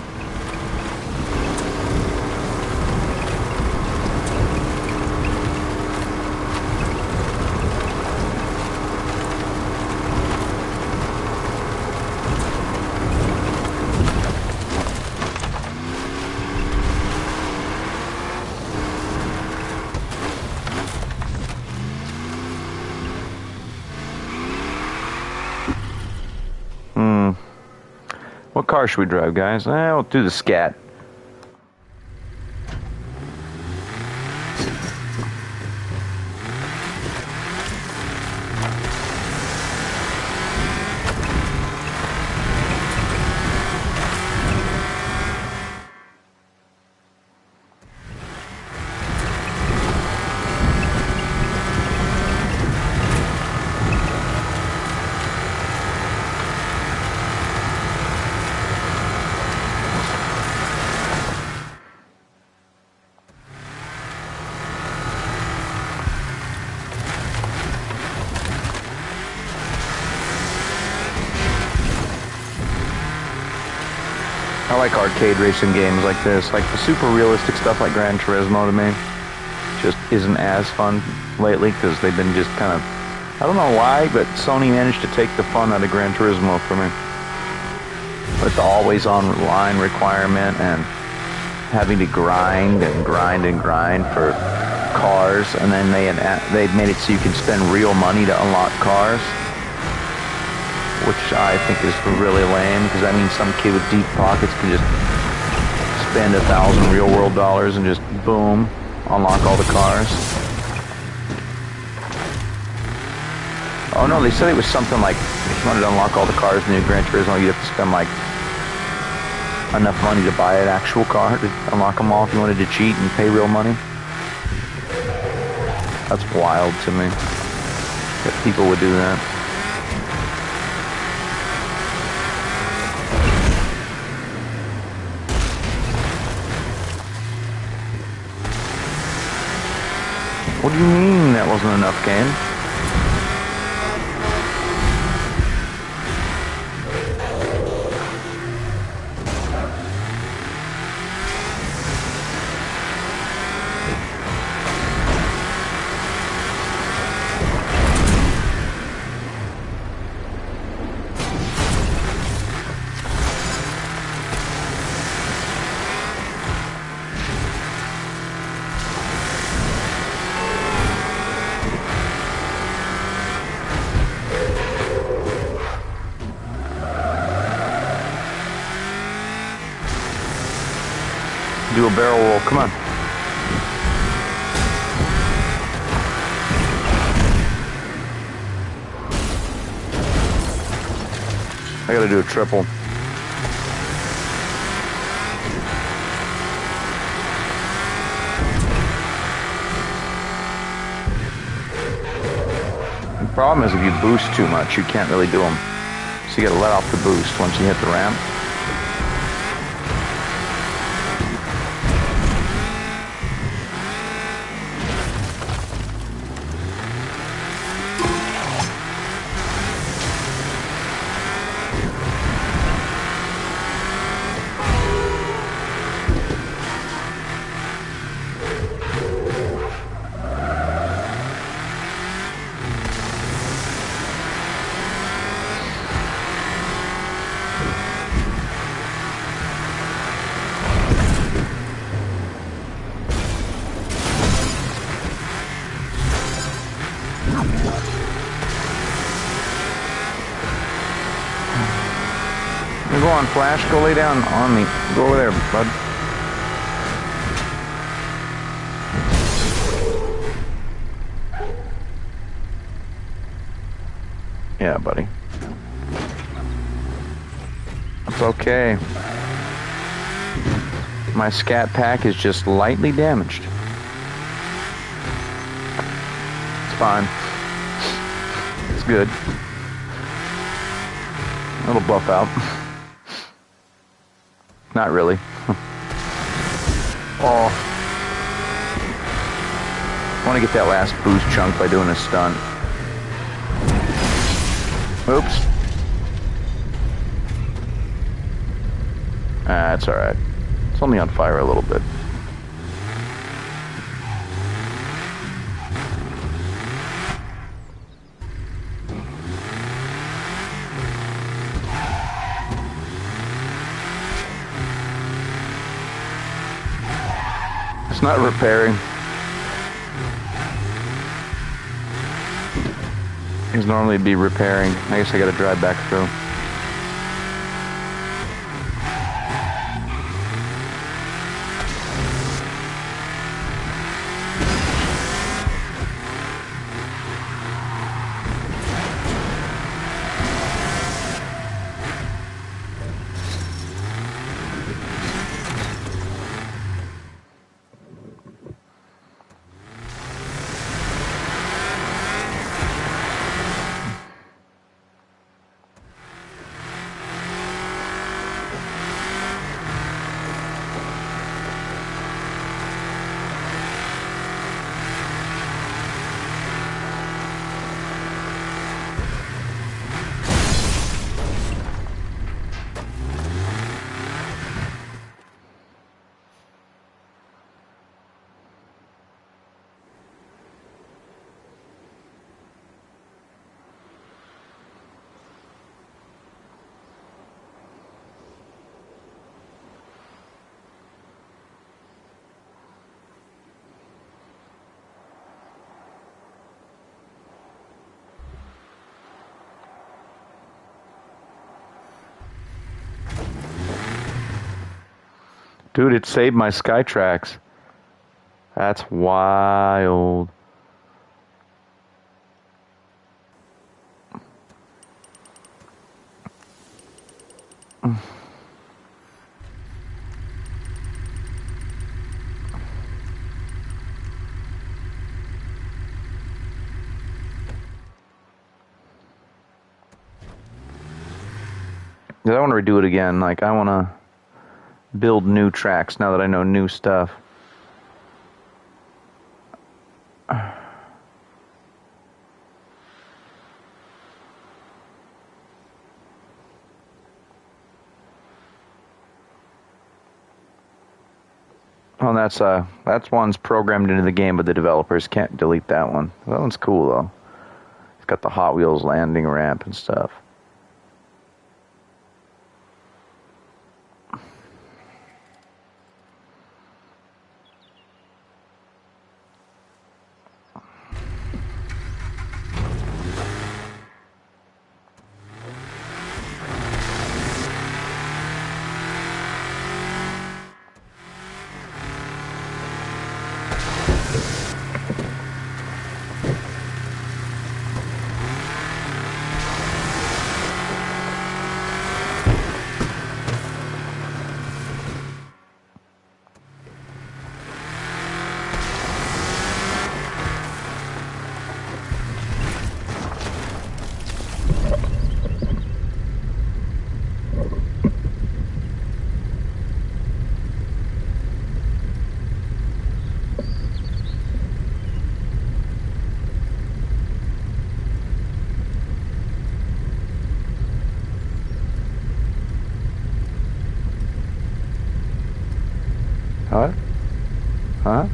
What car should we drive, guys? We'll do the Scat. I like arcade racing games like this. Like the super realistic stuff like Gran Turismo to me just isn't as fun lately because they've been just kind of, I don't know why, but Sony managed to take the fun out of Gran Turismo for me. With the always online requirement and having to grind and grind and grind for cars, and then they made it so you can spend real money to unlock cars, which I think is really lame, because that means some kid with deep pockets can just spend 1,000 real-world dollars and just, boom, unlock all the cars. Oh no, they said it was something like, if you wanted to unlock all the cars in the new Gran Turismo, you'd have to spend like enough money to buy an actual car to unlock them all if you wanted to cheat and pay real money. That's wild to me, that people would do that. What do you mean that wasn't enough, game? Do a barrel roll. Come on. I gotta do a triple. The problem is if you boost too much, you can't really do them. So you gotta let off the boost once you hit the ramp. Go on, Flash. Go lay down on me. Go over there, bud. Yeah, buddy. It's okay. My scat pack is just lightly damaged. It's fine. It's good. It'll buff out. Not really. Oh. I want to get that last boost chunk by doing a stunt. Oops. That's alright. It's only on fire a little bit. It's not repairing. It's normally be repairing. I guess I gotta drive back through. Dude, it saved my Skytrax. That's wild. I want to redo it again. Like, I want to build new tracks now that I know new stuff. Oh, that's one's programmed into the game, but the developers can't delete that one. That one's cool though. It's got the Hot Wheels landing ramp and stuff. What? Huh?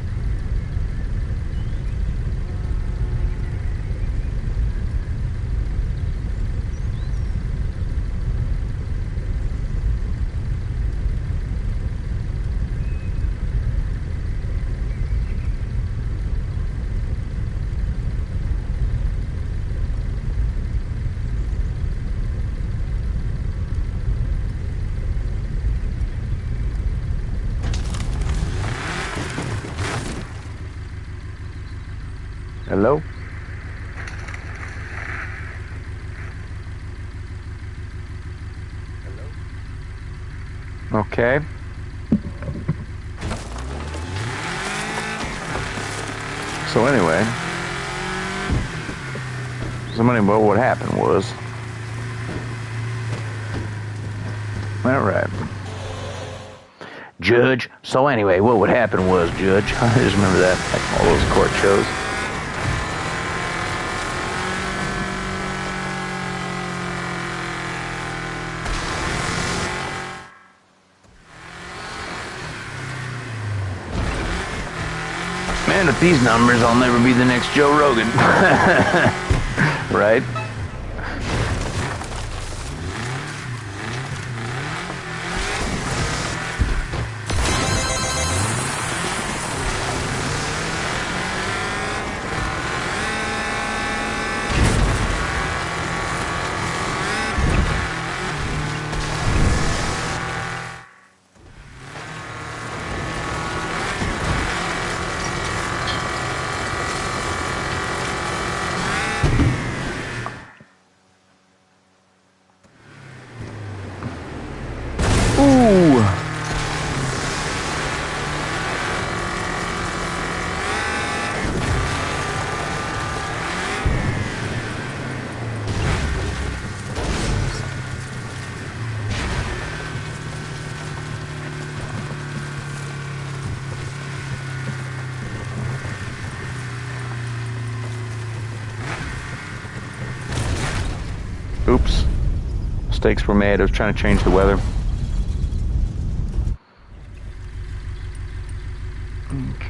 Hello? Okay. So anyway, what happened was, all right, Judge. So anyway, what would happen was, Judge. I just remember that, like all those court shows. Man, with these numbers, I'll never be the next Joe Rogan. Right? Ooh. Oops. Mistakes were made. I was trying to change the weather.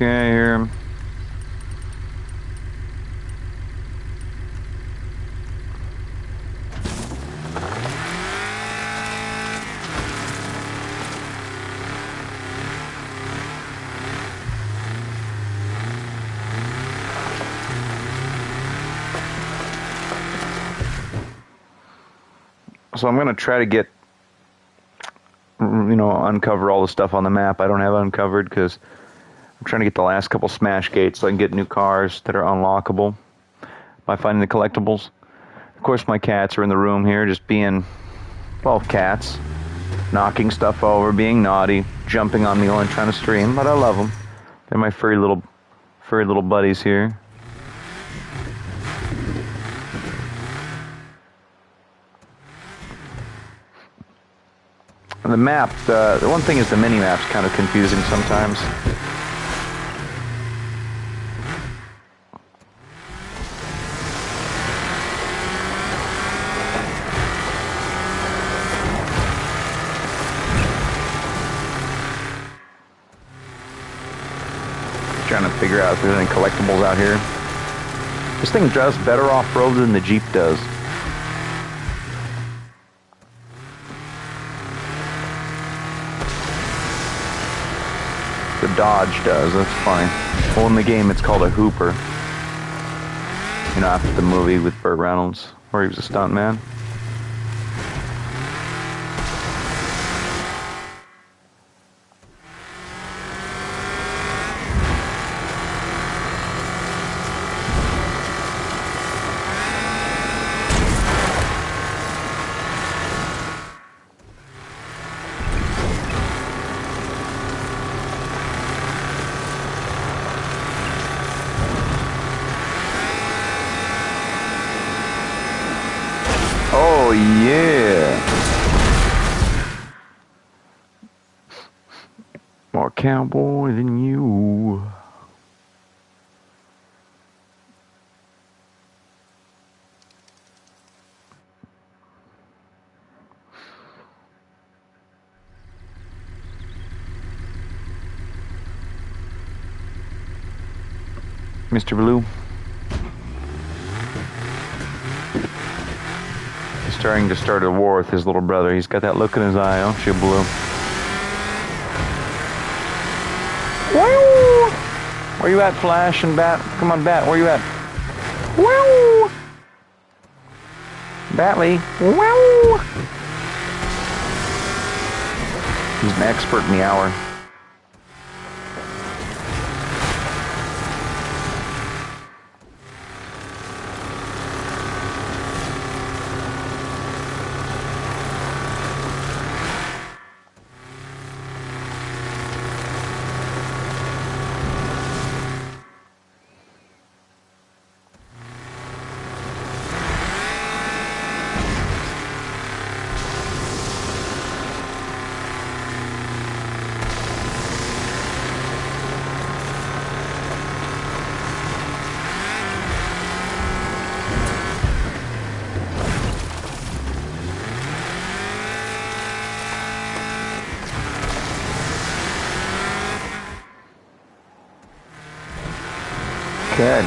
Okay, here. So I'm going to try to get, uncover all the stuff on the map I don't have uncovered, because I'm trying to get the last couple smash gates so I can get new cars that are unlockable by finding the collectibles. Of course, my cats are in the room here, just being, well, cats, knocking stuff over, being naughty, jumping on me while I'm trying to stream, but I love them. They're my furry little buddies here. The map, the one thing is the mini-map's kind of confusing sometimes. Trying to figure out if there's any collectibles out here. This thing does better off-road than the Jeep does. The Dodge does, that's funny. Well, in the game it's called a Hooper. You know, after the movie with Burt Reynolds, where he was a stuntman. Oh, yeah. More cowboy than you. Mr. Blue. He's starting to start a war with his little brother. He's got that look in his eye, don't you, Blue? Woo! Where you at, Flash and Bat? Come on, Bat, where you at? Woo! Batley. Woo! He's an expert meower. Good.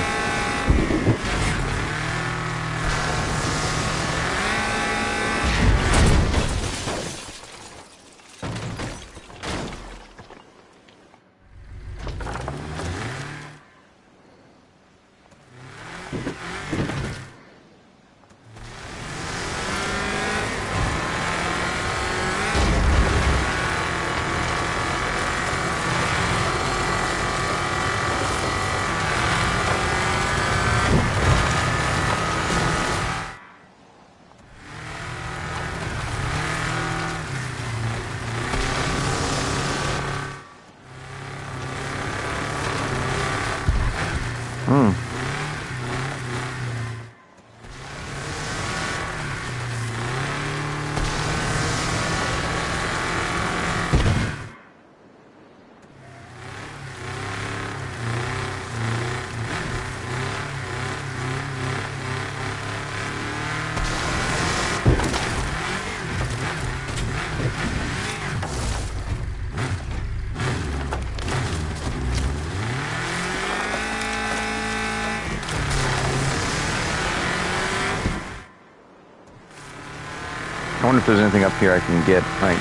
I wonder if there's anything up here I can get. Like,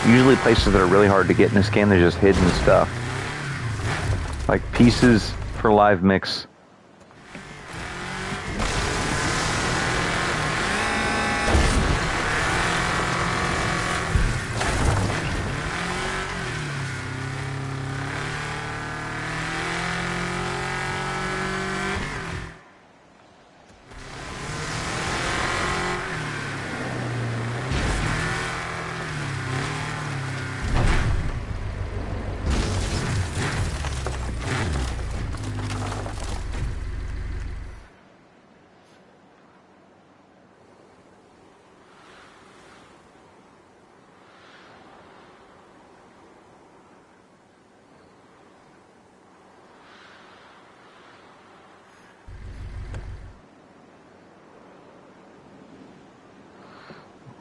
usually places that are really hard to get in this game, they're just hidden stuff. Like pieces for live mix.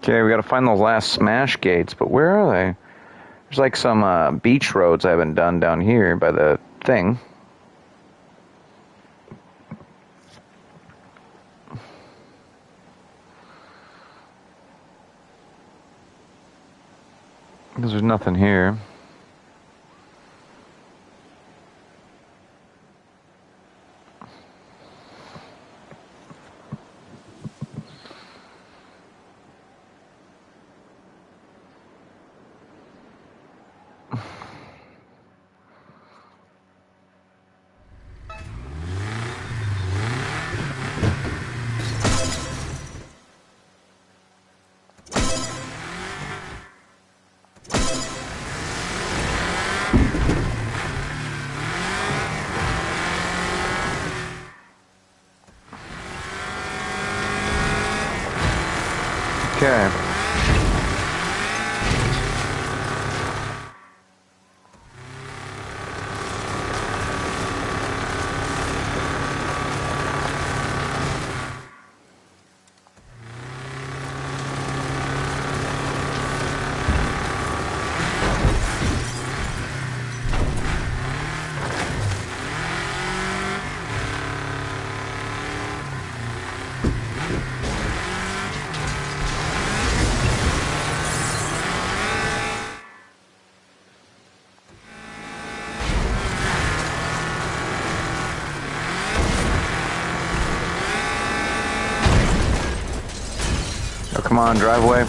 Okay, we gotta find those last smash gates, but where are they? There's like some beach roads I haven't done down here by the thing. Because there's nothing here. come on, drive away.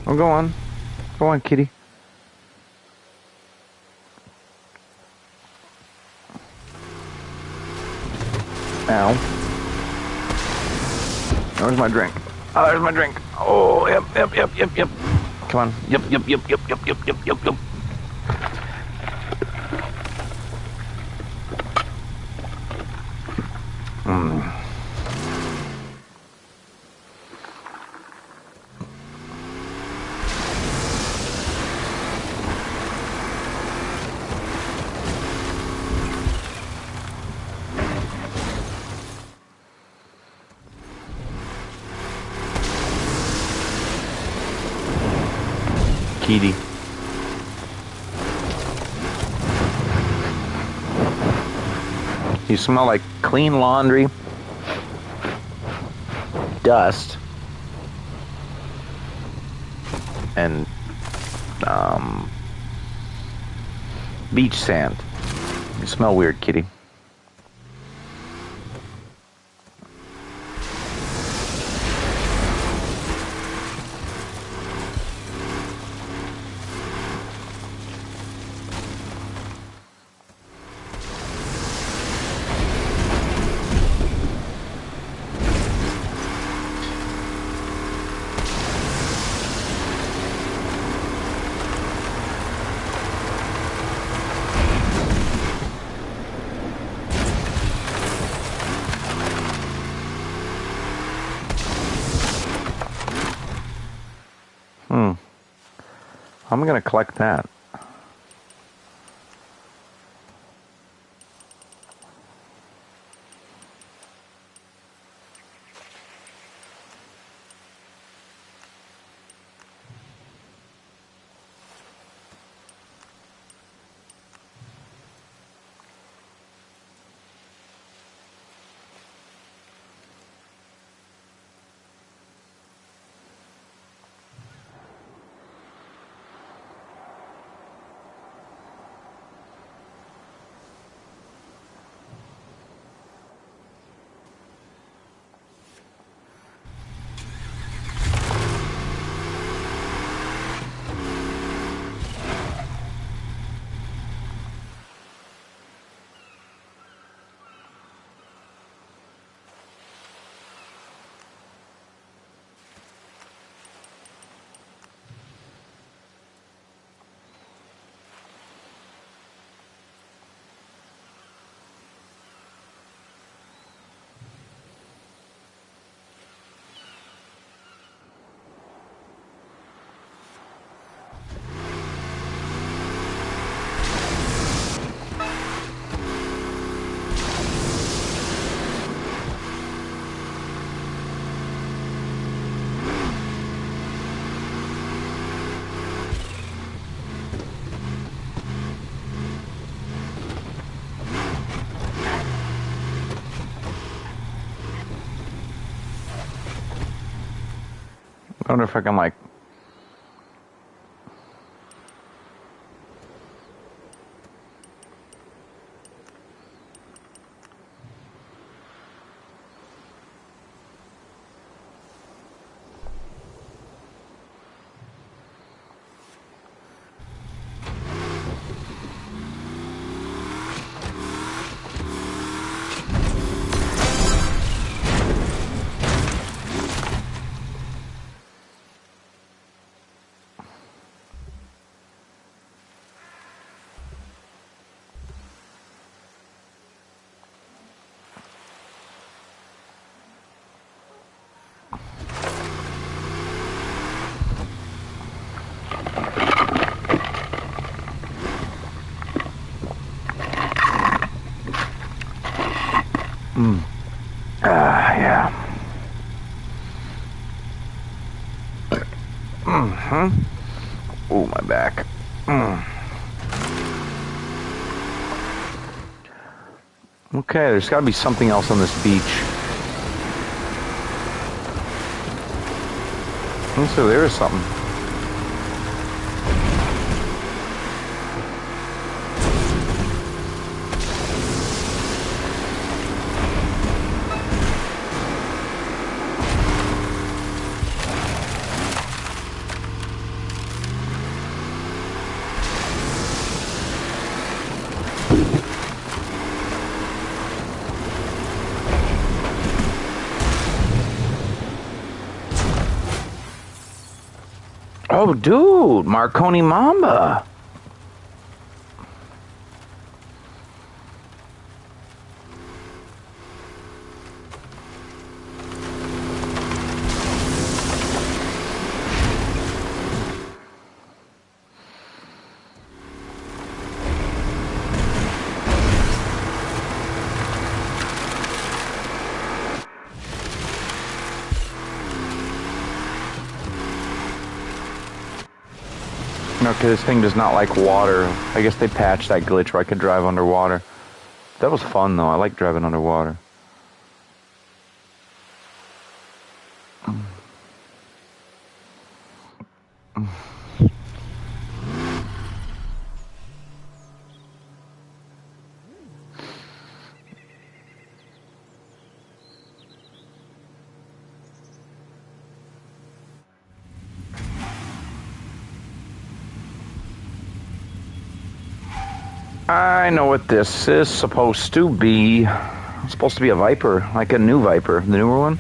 Oh, go on. Go on, kitty. Ow. There's my drink. Oh, there's my drink. Oh, yep. Come on. Yep. Kitty. You smell like clean laundry, dust, and beach sand. You smell weird, kitty. I'm gonna collect that. I wonder if I can, like... Yeah. Oh, my back. Okay, there's got to be something else on this beach. So there is something. Oh, dude, Marconi Mamba. Okay, this thing does not like water. I guess they patched that glitch where I could drive underwater. That was fun, though. I like driving underwater. I know what this is supposed to be. It's supposed to be a Viper, like a new Viper, the newer one.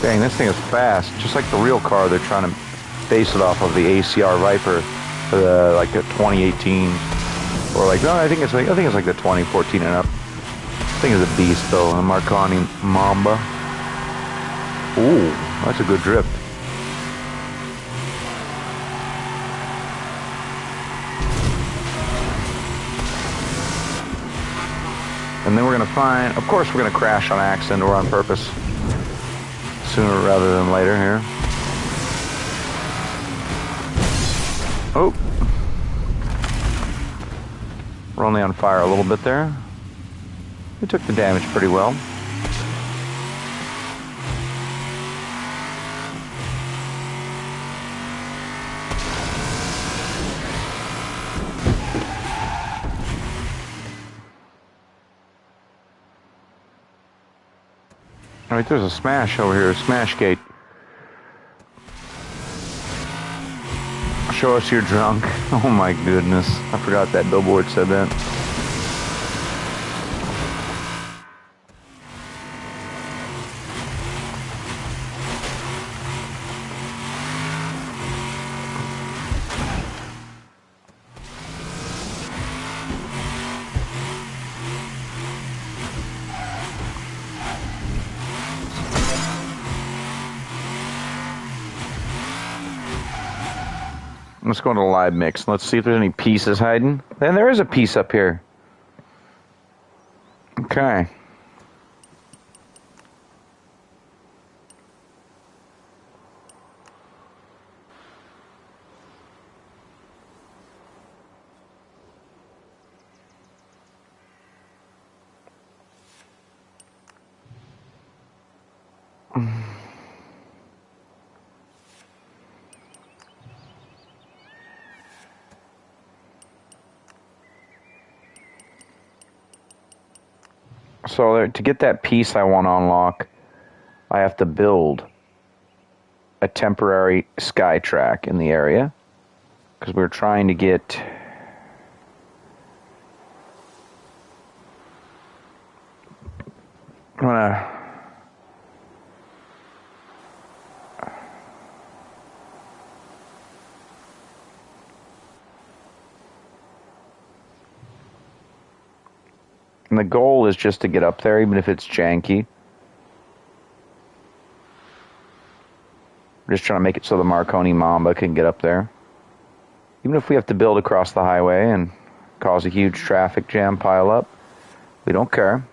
Dang, this thing is fast. Just like the real car, they're trying to base it off of the ACR Viper, like a 2018, or like no, I think it's like the 2014 and up. This thing is a beast though. The Marconi Mamba. Ooh, that's a good drift. And then we're gonna find, of course, we're gonna crash on accident or on purpose. Sooner rather than later here. Oh. We're only on fire a little bit there. We took the damage pretty well. Alright, there's a smash over here, a smash gate. Show us you're drunk. Oh my goodness. I forgot that billboard said that. Let's go into the live mix. Let's see if there's any pieces hiding. Then there is a piece up here. Okay. So to get that piece I want to unlock, I have to build a temporary sky track in the area because we're trying to get I'm gonna... And the goal is just to get up there, even if it's janky. We're just trying to make it so the Marconi Mamba can get up there. Even if we have to build across the highway and cause a huge traffic jam pile up, we don't care.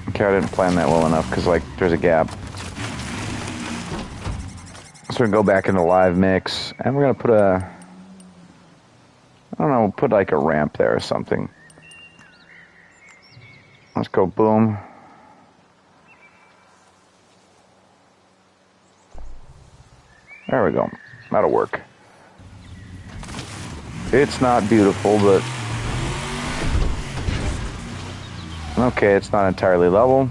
Okay, I didn't plan that well enough because, like, there's a gap. So we're going to go back into live mix, and we're going to put a... I don't know, put like a ramp there or something. Let's go boom. There we go. That'll work. It's not beautiful, but... Okay, it's not entirely level.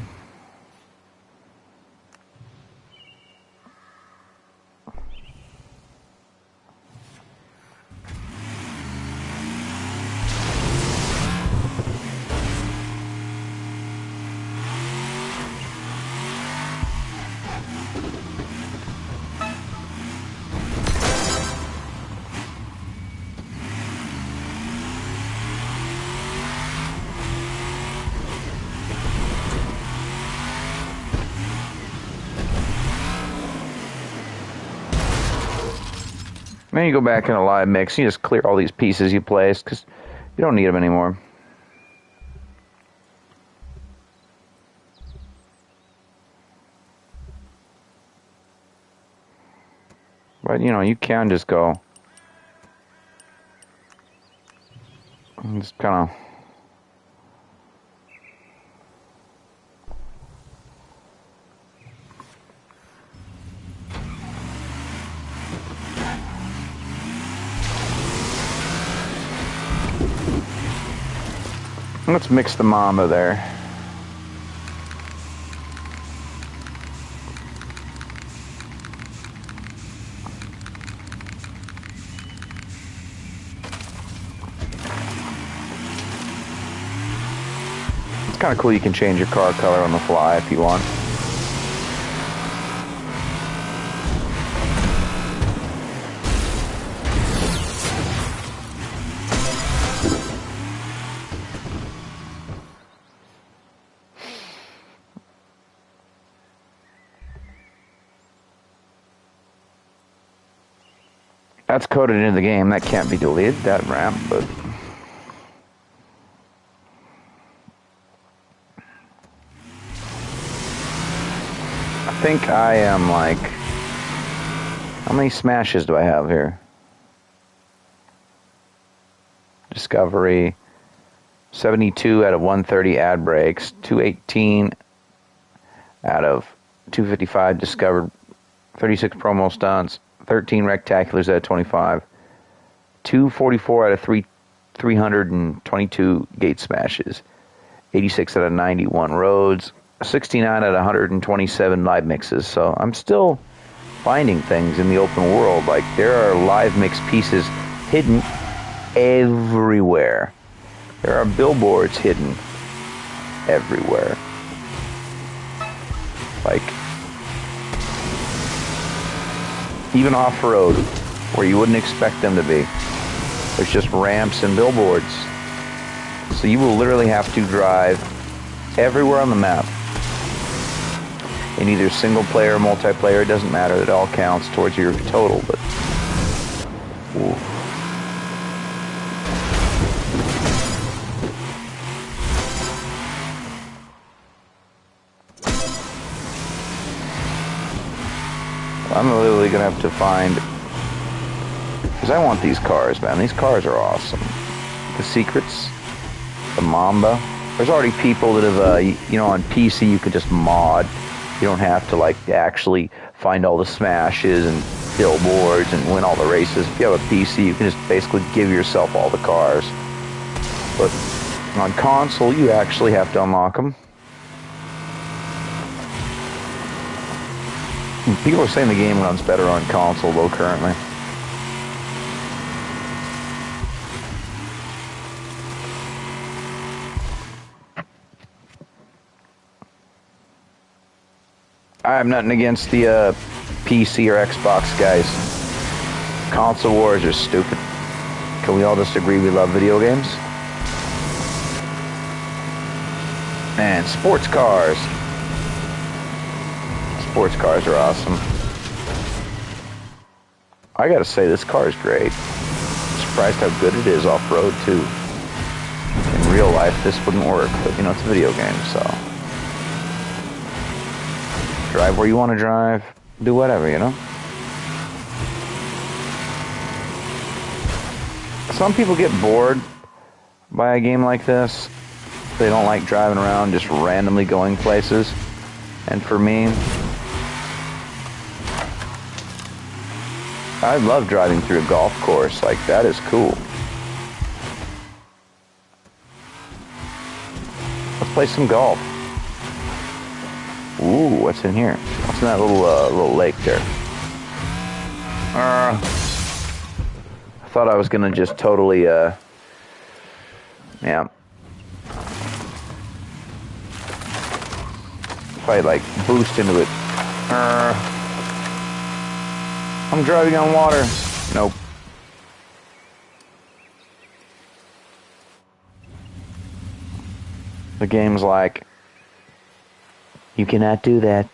Then you go back in a live mix, you just clear all these pieces you placed, because you don't need them anymore. But, you know, you can just go. Just kind of... Let's mix the Mamba there. It's kind of cool you can change your car color on the fly if you want. That's coded into the game. That can't be deleted, that ramp, but... I think I am like... How many smashes do I have here? Discovery. 72 out of 130 ad breaks. 218 out of 255 discovered. 36 promo stunts. 13 rectaculars out of 25. 244 out of 322 gate smashes. 86 out of 91 roads. 69 out of 127 live mixes. So I'm still finding things in the open world. Like, there are live mix pieces hidden everywhere. There are billboards hidden everywhere. Like, even off-road, where you wouldn't expect them to be. There's just ramps and billboards. So you will literally have to drive everywhere on the map. In either single player or multiplayer, it doesn't matter. It all counts towards your total, but... Ooh. I'm literally going to have to find... Because I want these cars, man. These cars are awesome. The secrets. The Mamba. There's already people that have, you know, on PC you can just mod. You don't have to, like, actually find all the smashes and billboards and win all the races. If you have a PC, you can just basically give yourself all the cars. But on console, you actually have to unlock them. People are saying the game runs better on console, though, currently. I have nothing against the PC or Xbox guys. Console wars are stupid. Can we all just agree we love video games? And sports cars. Sports cars are awesome. I gotta say, this car is great. I'm surprised how good it is off-road, too. In real life, this wouldn't work, but, you know, it's a video game, so... Drive where you want to drive. Do whatever, you know? Some people get bored by a game like this. They don't like driving around, just randomly going places. And for me, I love driving through a golf course. Like, that is cool. Let's play some golf. Ooh, what's in here? What's in that little lake there? I thought I was gonna just totally, yeah. If I, like, boost into it. I'm driving on water. Nope. The game's like, you cannot do that.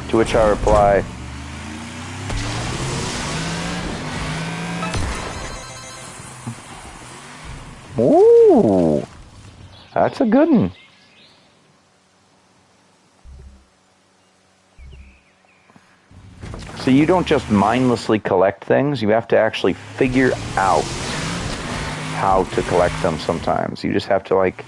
To which I reply, ooh, that's a good one. So you don't just mindlessly collect things, you have to actually figure out how to collect them sometimes. You just have to, like,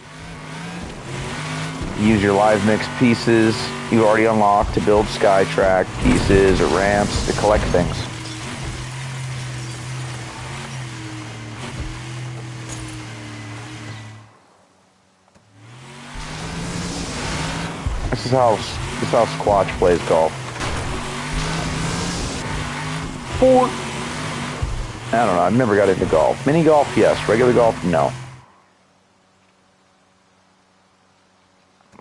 use your live mix pieces you already unlocked to build Skytrack pieces or ramps to collect things. This is how Squatch plays golf. I don't know, I've never got into golf. Mini golf, yes. Regular golf, no.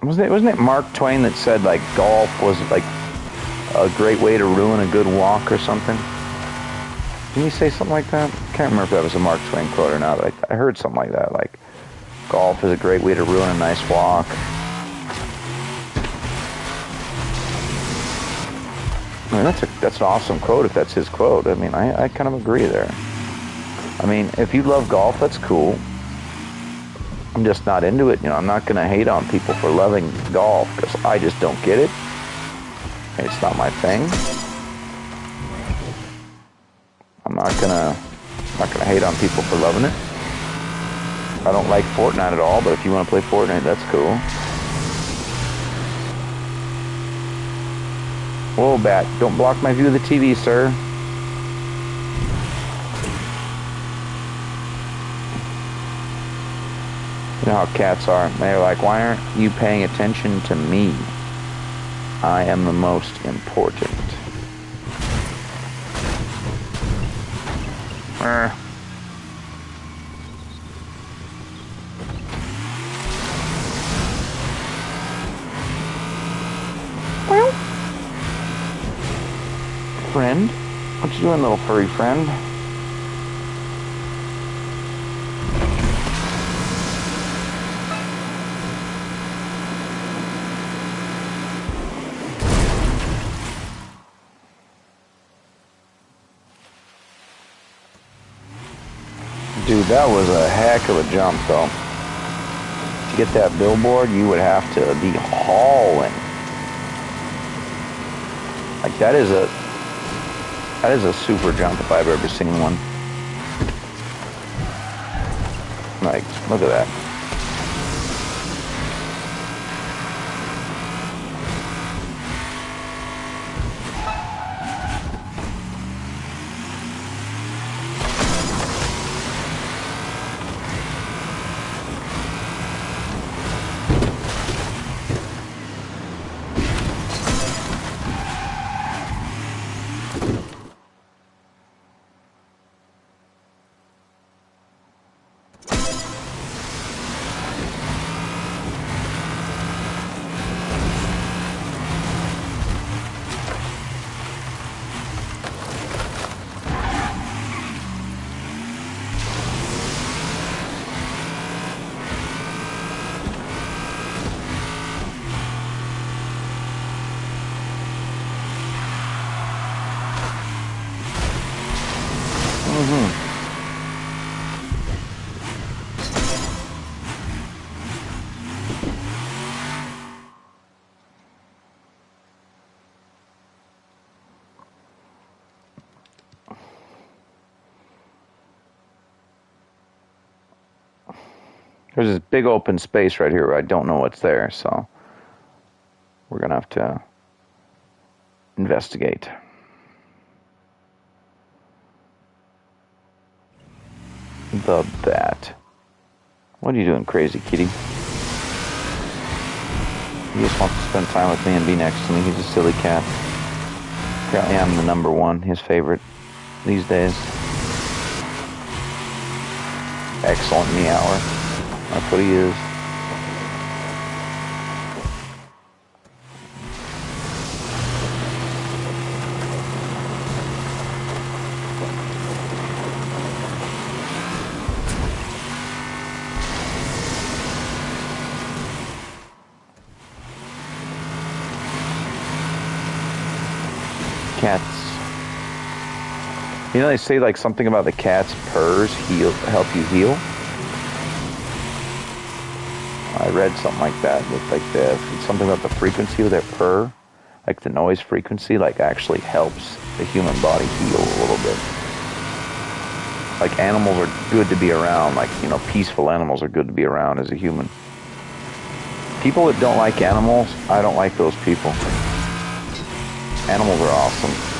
Wasn't it Mark Twain that said, like, golf was, like, a great way to ruin a good walk or something? Didn't he say something like that? I can't remember if that was a Mark Twain quote or not, but I heard something like that, like, golf is a great way to ruin a nice walk. I mean, that's an awesome quote if that's his quote. I mean, I kind of agree there. I mean, if you love golf, that's cool. I'm just not into it. You know, I'm not going to hate on people for loving golf because I just don't get it. It's not my thing. I'm not gonna hate on people for loving it. I don't like Fortnite at all, but if you want to play Fortnite, that's cool. Whoa, bat! Don't block my view of the TV, sir. You know how cats are. They're like, why aren't you paying attention to me? I am the most important. Well, friend, what you doing, little furry friend? Dude, that was a heck of a jump, though. To get that billboard, you would have to be hauling. Like, that is a super jump if I've ever seen one. Like, look at that. There's this big open space right here where I don't know what's there, so we're going to have to investigate. The bat. What are you doing, crazy kitty? He just wants to spend time with me and be next to me. He's a silly cat. Apparently I'm the number one, his favorite these days. Excellent meower. That's what he is. Cats. You know, they say like something about the cat's purrs help you heal. I read something like that with like something about the frequency of their purr, like the noise frequency, like actually helps the human body heal a little bit. Like animals are good to be around, like, you know, peaceful animals are good to be around as a human. People that don't like animals, I don't like those people. Animals are awesome.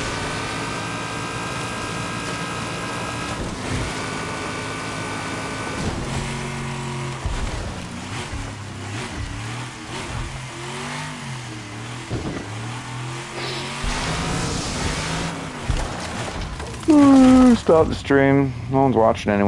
Stop the stream. No one's watching anyway.